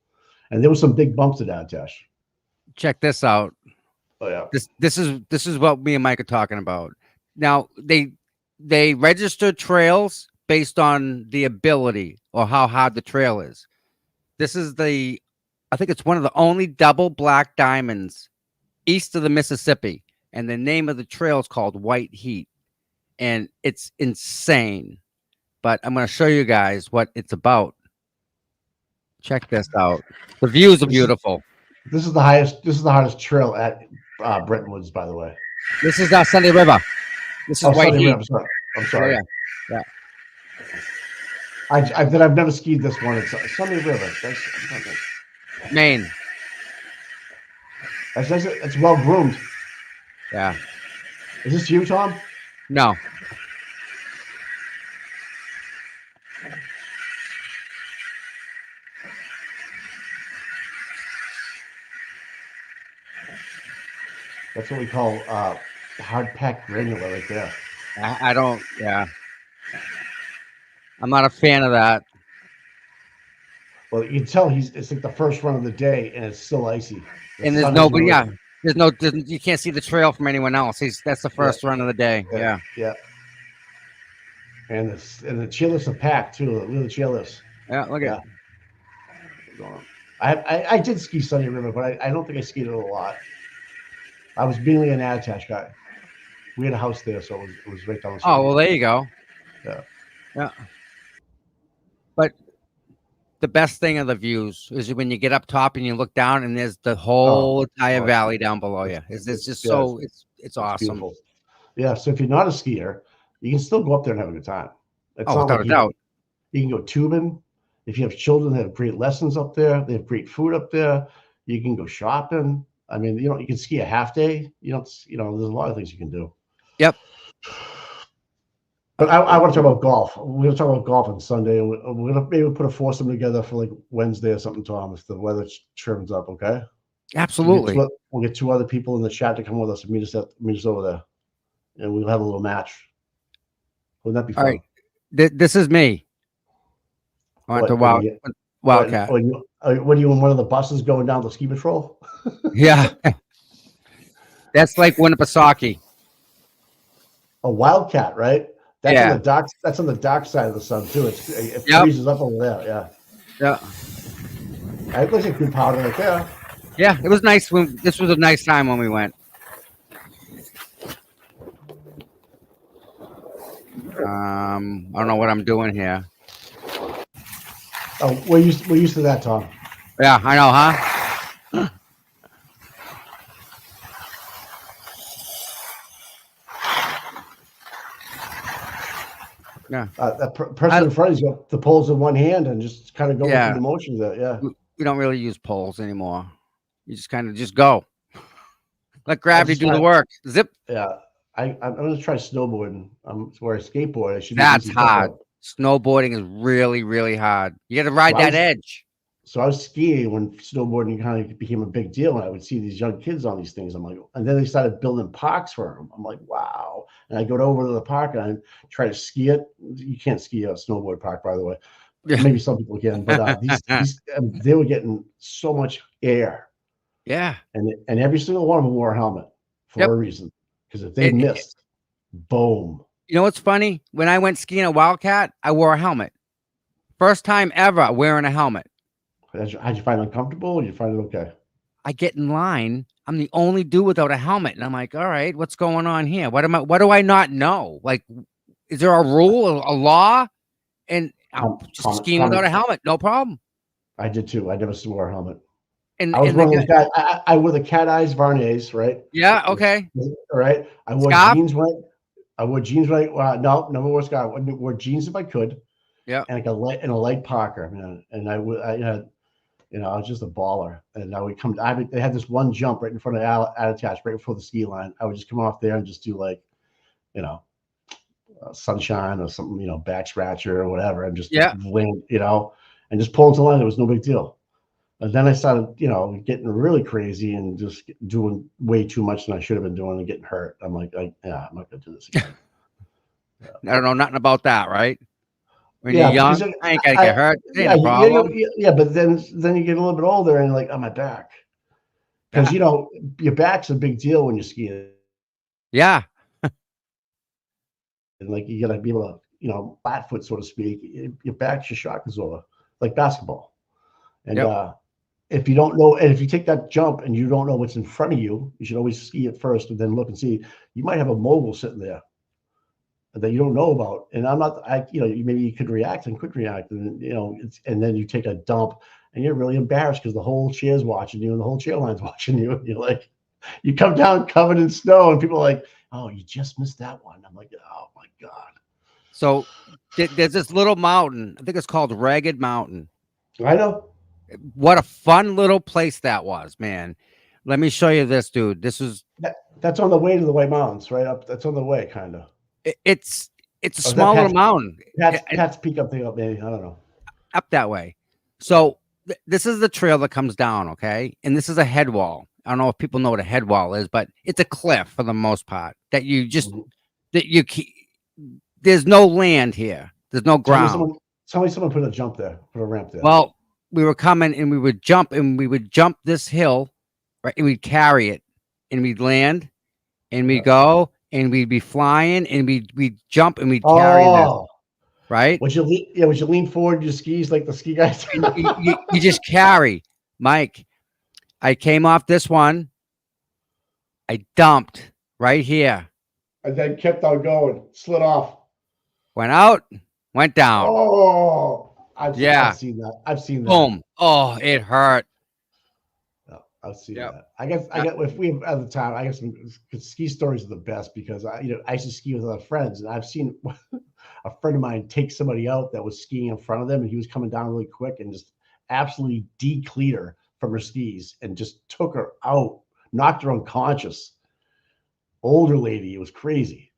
And there was some big bumps at Attitash. Check this out. Oh yeah. This is what me and Mike are talking about. Now they register trails based on the ability or how hard the trail is. This is I think it's one of the only double black diamonds east of the Mississippi, and the name of the trail is called White Heat, and it's insane. But I'm going to show you guys what it's about. Check this out. The views are beautiful. This is the hardest trail at Bretton Woods, by the way. This is Sunday River. This is White Sunday Heat. River, I'm sorry. Yeah. I've never skied this one. It's Sunday River. Maine. It's well groomed. Yeah. Is this you, Tom? No. That's what we call hard packed granular right there. I don't. Yeah. I'm not a fan of that. Well, you can tell it's like the first run of the day, and it's still icy. And there's nobody. Yeah. You can't see the trail from anyone else. That's the first run of the day. Yeah. And the chairlifts are packed too. Look at the chairlifts. Yeah. Look at. I did ski Sunday River, but I don't think I skied it a lot. I was mainly an Attitash guy. We had a house there, so it was right down the street. Oh well, there you go. Yeah. But the best thing of the views is when you get up top and you look down, and there's the whole entire valley down below you. It's just it's awesome. Beautiful. Yeah. So if you're not a skier, you can still go up there and have a good time. Without a doubt. You can go tubing. If you have children, they have great lessons up there. They have great food up there. You can go shopping. I mean, you can ski a half day. There's a lot of things you can do. Yep. But I want to talk about golf. We're going to talk about golf on Sunday. And we're going to maybe put a foursome together for like Wednesday or something, Tom, if the weather turns up, okay? Absolutely. We'll get 2 other people in the chat to come with us and meet us over there. And we'll have a little match. Wouldn't that be All fun? right. This is me. I went to Wildcat. What are you in one of the buses going down the ski patrol? Yeah. That's like Winnipesaukee. A Wildcat, right? That's Yeah. on the dark. That's on the dark side of the sun too. It Yep. freezes up over there. Yeah. Yeah. It looks like good powder right there. Yeah. It was nice this was a nice time when we went. I don't know what I'm doing here. Oh, we're used to that, Tom. Yeah, I know, huh? Yeah. That person in front of you got the poles in one hand and just kind of going through the motions there. Yeah. We don't really use poles anymore. You just kind of just go. Let gravity do the work. Zip. Yeah. I'm going to try snowboarding. Where I skateboard. I should. That's hard. Snowboarding is really, really hard. You got to ride that edge. So I was skiing when snowboarding kind of became a big deal, and I would see these young kids on these things. I'm like, and then they started building parks for them. I'm like, wow. And I go over to the park and I try to ski it. You can't ski a snowboard park, by the way. Yeah. Maybe some people can, but they were getting so much air. Yeah. And every single one of them wore a helmet for a reason. Because if they missed, boom. You know what's funny? When I went skiing at Wildcat, I wore a helmet. First time ever wearing a helmet. How'd you find it uncomfortable or did you find it okay? I get in line. I'm the only dude without a helmet. And I'm like, all right, what's going on here? What do I not know? Like, is there a rule, a law? And I'm just skiing without a helmet. No problem. I did too. I never wore a helmet. And I was one of those guys. I wore the cat eyes Varnays, right? Yeah. Okay. Right. I wore jeans right. I wore jeans right. No, never wore scarf. I wore jeans if I could. Yeah. And like a light Parker, man. And I had, I was just a baller. And I would come. They had this one jump right in front of Attach, right before the ski line. I would just come off there and just do like, sunshine or something, back scratcher or whatever, and just land, and just pull into line. It was no big deal. And then I started, getting really crazy and just doing way too much than I should have been doing and getting hurt. I'm like, I'm not going to do this again. I don't know nothing about that, right? When you're young, I ain't got to get hurt. Ain't a problem. But then you get a little bit older and you're like, on my back. Because, your back's a big deal when you're skiing. Yeah. And like, you got to be able to, flat foot, so to speak. Your back's your shock absorber, like basketball. And, if you don't know, and if you take that jump and you don't know what's in front of you, you should always ski it first and then look and see. You might have a mogul sitting there that you don't know about. And maybe you could react and quick react, and and then you take a dump and you're really embarrassed because the whole chair's watching you and the whole chair line's watching you. And you're like, you come down covered in snow and people are like, oh, you just missed that one. I'm like, oh my God. So there's this little mountain. I think it's called Ragged Mountain. I know. What a fun little place that was, man. Let me show you this, dude. That's on the way to the White Mountains, right up. That's on the way, kind of. It's a small little mountain. Pat's Peak up there, maybe. I don't know. Up that way. So this is the trail that comes down, okay? And this is a head wall. I don't know if people know what a head wall is, but it's a cliff for the most part that you just there's no land here. There's no ground. Tell me someone put a ramp there. Well, we were coming and we would jump this hill, right? And we'd carry it and we'd land and we'd go and we'd be flying and we'd jump and we'd carry this, right? Would you lean forward your skis like the ski guys? you just carry. Mike, I came off this one. I dumped right here. And then kept on going, slid off. Went out, went down. Oh, I've seen that. I've seen that. Boom. Oh, it hurt. No, I've seen that. I guess if we have at the time, I guess ski stories are the best because I used to ski with other friends and I've seen a friend of mine take somebody out that was skiing in front of them and he was coming down really quick and just absolutely decleat her from her skis and just took her out, knocked her unconscious. Older lady, it was crazy.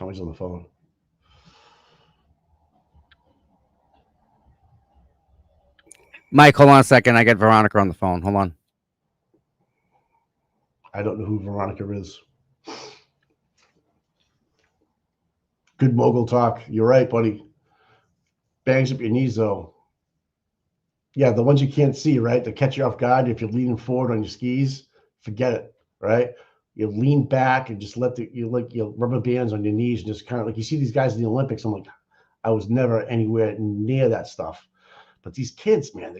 Tommy's on the phone. Mike, hold on a second. I got Veronica on the phone. Hold on. I don't know who Veronica is. Good mogul talk. You're right, buddy. Bangs up your knees, though. Yeah, the ones you can't see, right? To catch you off guard. If you're leaning forward on your skis, forget it, right? You lean back and just let your rubber bands on your knees and just kind of like you see these guys in the Olympics. I'm like, I was never anywhere near that stuff. But these kids, man,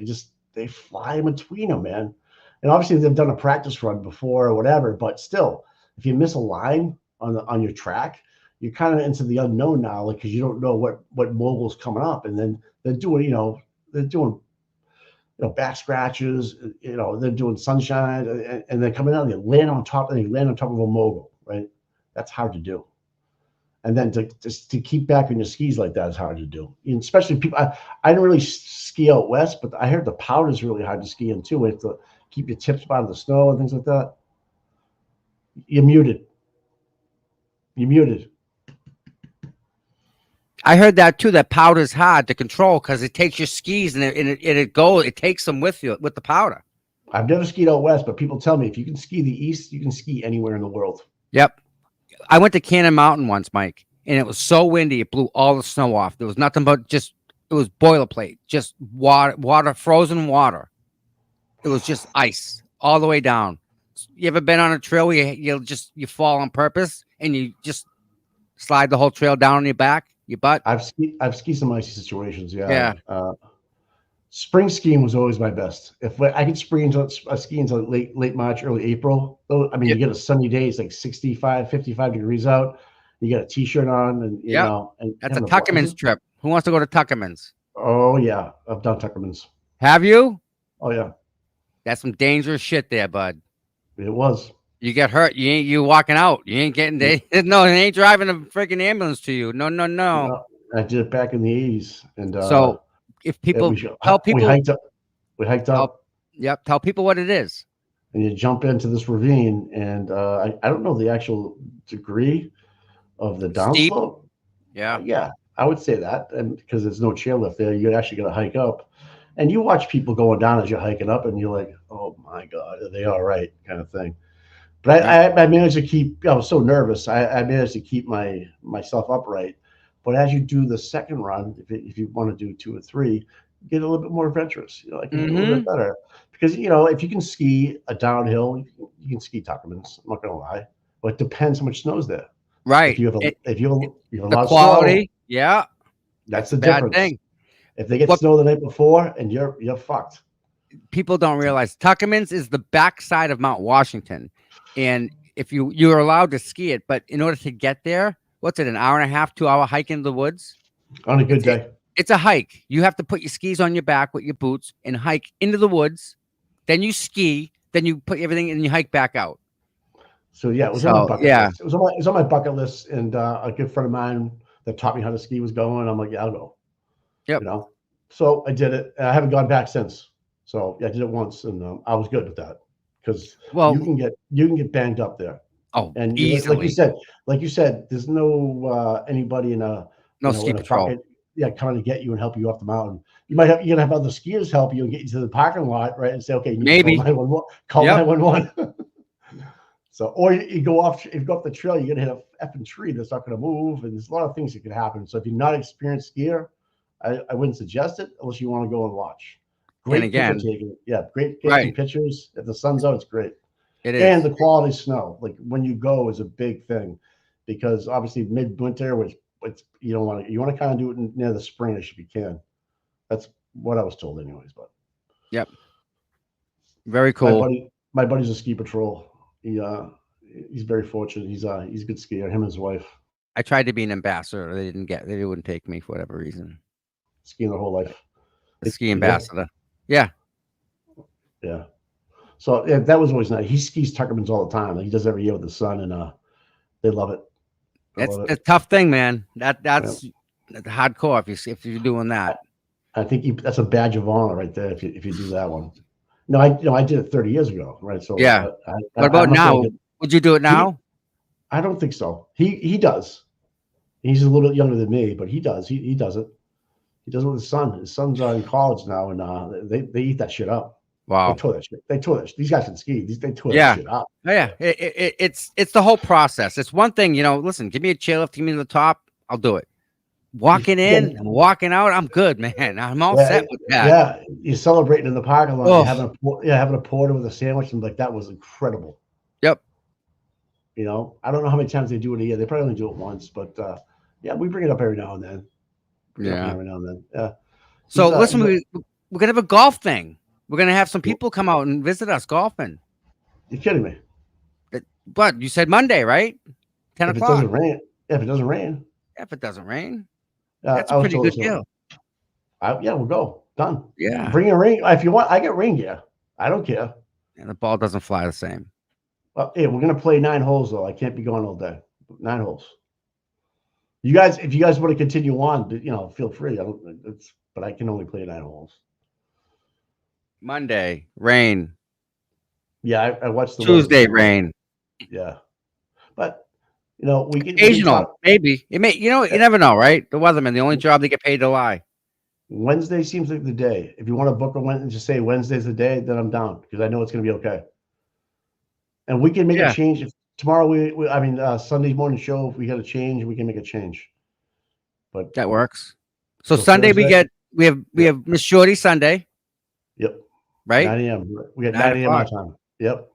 they fly in between them, man. And obviously they've done a practice run before or whatever, but still, if you miss a line on your track, you're kind of into the unknown now, like because you don't know what mogul's coming up, and then they're doing back scratches, they're doing sunshine, and they're coming out and they land on top of a mogul, right? That's hard to do. And then to keep back on your skis like that is hard to do. And especially people, I didn't really ski out west, but I heard the powder is really hard to ski in too. We have to keep your tips out of the snow and things like that. You're muted. I heard that too. That powder's hard to control because it takes your skis and it takes them with you with the powder. I've never skied out west, but people tell me if you can ski the east, you can ski anywhere in the world. Yep. I went to Canton Mountain once, Mike, and it was so windy it blew all the snow off. There was nothing but it was boilerplate, just water, frozen water. It was just ice all the way down. You ever been on a trail where you fall on purpose and you just slide the whole trail down on your back, your butt? I've skied some icy situations. Yeah. Spring skiing was always my best. If I could ski until late March, early April. I mean, you get a sunny day. It's like 65, 55 degrees out. You got a t-shirt on, and you know. And that's a Tuckerman's trip. Who wants to go to Tuckerman's? Oh yeah, I've done Tuckerman's. Have you? Oh yeah. That's some dangerous shit there, bud. It was. You get hurt. You walking out. You ain't getting no. They ain't driving a freaking ambulance to you. No. I did it back in the 80s, and so. If people tell people we hiked up. Yep. Tell people what it is. And you jump into this ravine, and I don't know the actual degree of the downslope. Yeah, I would say that, and because there's no chairlift there, you actually got to hike up, and you watch people going down as you're hiking up, and you're like, oh my god, are they all right, kind of thing. But I managed to keep. I was so nervous. I managed to keep myself upright. But as you do the second run, if you want to do 2 or 3, get a little bit more adventurous. A little bit better, because if you can ski a downhill, you can ski Tuckerman's. I'm not gonna lie, but it depends how much snow's there. Right. If you have a lot of quality, snow, that's the difference. Thing. If they get snow the night before, and you're fucked. People don't realize Tuckerman's is the backside of Mount Washington, and if you're allowed to ski it, but in order to get there. What's it, an hour and a half, 2 hour hike into the woods? On a good day. It's a hike. You have to put your skis on your back with your boots and hike into the woods. Then you ski. Then you put everything and you hike back out. So yeah, it was on my bucket list. It was on my bucket list, and a good friend of mine that taught me how to ski was going. I'm like, yeah, I'll go. Yep. So I did it. I haven't gone back since. So yeah, I did it once, and I was good with that because you can get banged up there. Oh, and easily. Like you said, there's no anybody in a ski patrol. Coming to get you and help you up the mountain. You're gonna have other skiers help you and get you to the parking lot, right? And say, okay, maybe call 911. So, or you go up the trail, you're gonna hit a effing tree that's not gonna move, and there's a lot of things that can happen. So if you're not an experienced skier, I wouldn't suggest it unless you want to go and watch. Great taking pictures. If the sun's out, it's great. It is. And the quality snow, like when you go, is a big thing, because obviously midwinter, which you want to kind of do it near the spring-ish if you can. That's what I was told, anyways. But yep, very cool. My buddy's a ski patrol. He's very fortunate. He's a good skier. Him and his wife. I tried to be an ambassador. They wouldn't take me for whatever reason. Skiing their whole life. Ski ambassador. Yeah. So yeah, that was always nice. He skis Tuckerman's all the time. He does every year with his son, and they love it. That's a tough thing, man. That's hardcore if you're doing that. I think that's a badge of honor right there if you do that one. No, I did it 30 years ago, right? So yeah. What about now? Would you do it now? I don't think so. He does. He's a little bit younger than me, but he does. He does it. He does it with his son. His son's in college now, and they eat that shit up. They Wow. tore that shit. They tore that. These guys can ski. They tore Yeah. that shit up. Oh, yeah. It's the whole process. It's one thing, you know, listen, give me a chairlift, give me to the top, I'll do it. Walking in and walking out, I'm good, man. I'm all set with that. Yeah, you're celebrating in the parking lot. Oh. You're having a porter with a sandwich, and like that was incredible. Yep. You know, I don't know how many times they do it a year. They probably only do it once, but yeah, we bring it up every now and then. Every now and then. Yeah. So listen, we're gonna have a golf thing. We're gonna have some people come out and visit us golfing. You're kidding me? But you said Monday, right? 10 If o'clock. it doesn't rain, if it doesn't rain, If it doesn't rain, that's a pretty good deal. Yeah, we'll go. Done. Yeah. Bring a ring if you want. I get rain gear. I don't care. And the ball doesn't fly the same. Hey, we're gonna play 9 holes though. I can't be going all day. 9 holes. You guys, if you guys want to continue on, you know, feel free. But I can only play 9 holes. Monday, rain. Yeah, I watched the Tuesday, weather. rain. Yeah, but you know, we can occasional, maybe it may. You know, you never know, right? The weatherman, the only job they get paid to lie. Wednesday seems like the day. If you want to book a Wednesday, just say Wednesday's the day. Then I'm down because I know it's going to be okay. And we can make a change. If tomorrow I mean Sunday morning show. If we got a change, we can make a change. But that works. So Sunday Thursday, we have Miss Shorty Sunday. Yep. Right. 9 a.m. We got 9 a.m. our time. Yep.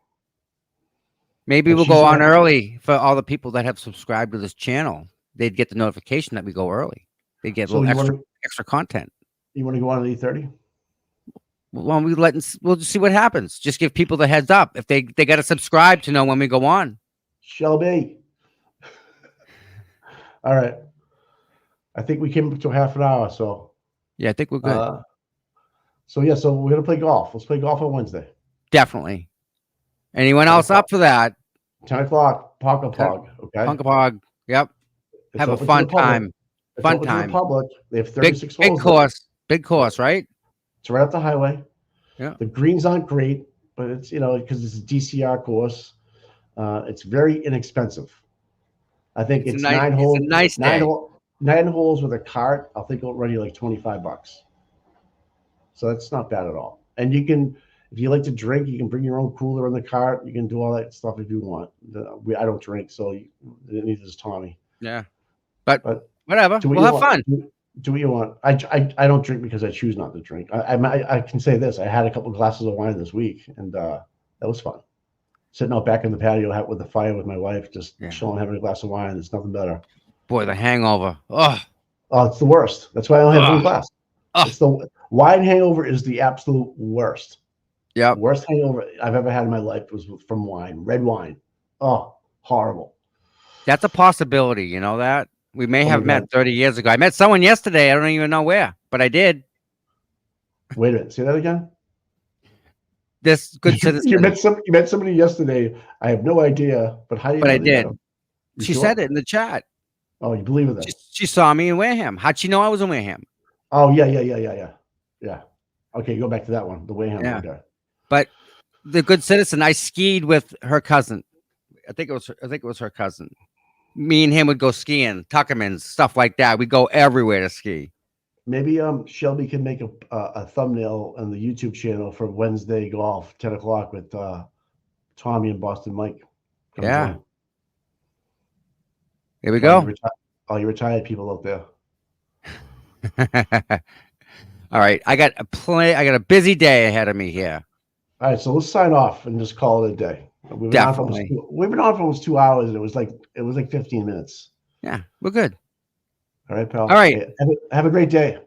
Maybe we'll go on early for all the people that have subscribed to this channel. They'd get the notification that we go early. They'd get a little extra content. You want to go on at 8:30? Well, we'll just see what happens. Just give people the heads up if they got to subscribe to know when we go on. Shelby. All right. I think we came up to half an hour. So yeah, I think we're good. So we're gonna play golf. Let's play golf on Wednesday. Definitely. Anyone else up for that? 10 o'clock, Pog. Okay. Pog. Yep. Have a fun time. Fun time. Public. They have 36 holes. Big course, right? It's right up the highway. Yeah. The greens aren't great, but it's because it's a DCR course. It's very inexpensive. I think it's 9 holes. It's a nice day. 9 holes with a cart. I think it'll run you like $25. So that's not bad at all. And you can, if you like to drink, you can bring your own cooler in the cart. You can do all that stuff if you want. I don't drink, so neither does Tommy. Yeah, but whatever. We'll have fun. Do what you want. I don't drink because I choose not to drink. I can say this. I had a couple of glasses of wine this week, and that was fun. Sitting out back in the patio with the fire with my wife, just chilling, having a glass of wine. There's nothing better. Boy, the hangover. Oh, it's the worst. That's why I only have one glass. It's the wine hangover is the absolute worst. Yeah, worst hangover I've ever had in my life was from wine, red wine. Oh, horrible. That's a possibility. You know that we may have met 30 years ago. I met someone yesterday. I don't even know where, but I did. Wait a minute. Say that again. This good citizen. You met somebody yesterday. I have no idea, but how? But I did. She said it in the chat. Oh, you believe in that? She saw me in Wareham. How'd she know I was in Wareham? Oh yeah. Okay, go back to that one. The Wareham guy. But the good citizen, I skied with her cousin. I think it was her cousin. Me and him would go skiing, Tuckermans, stuff like that. We go everywhere to ski. Maybe Shelby can make a thumbnail on the YouTube channel for Wednesday golf, 10 o'clock with Tommy and Boston Mike. Yeah. Here we go. All you retired people out there. All right. I got a busy day ahead of me here. All right, so let's sign off and just call it a day. We've been on for almost 2 hours. It was like 15 minutes. Yeah, we're good. All right, pal. All right. Hey, have a great day.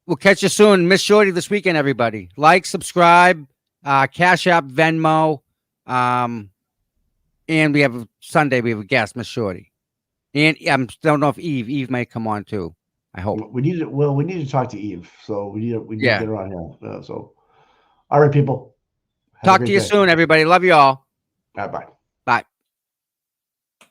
We'll catch you soon. Miss Shorty this weekend, everybody. Like, subscribe, Cash App, Venmo. And we have Sunday, we have a guest, Miss Shorty. And I don't know if Eve might come on too. I hope. We need to talk to Eve. So we need to get her on here. So all right, people. Talk to you soon, everybody. Love you all. Bye.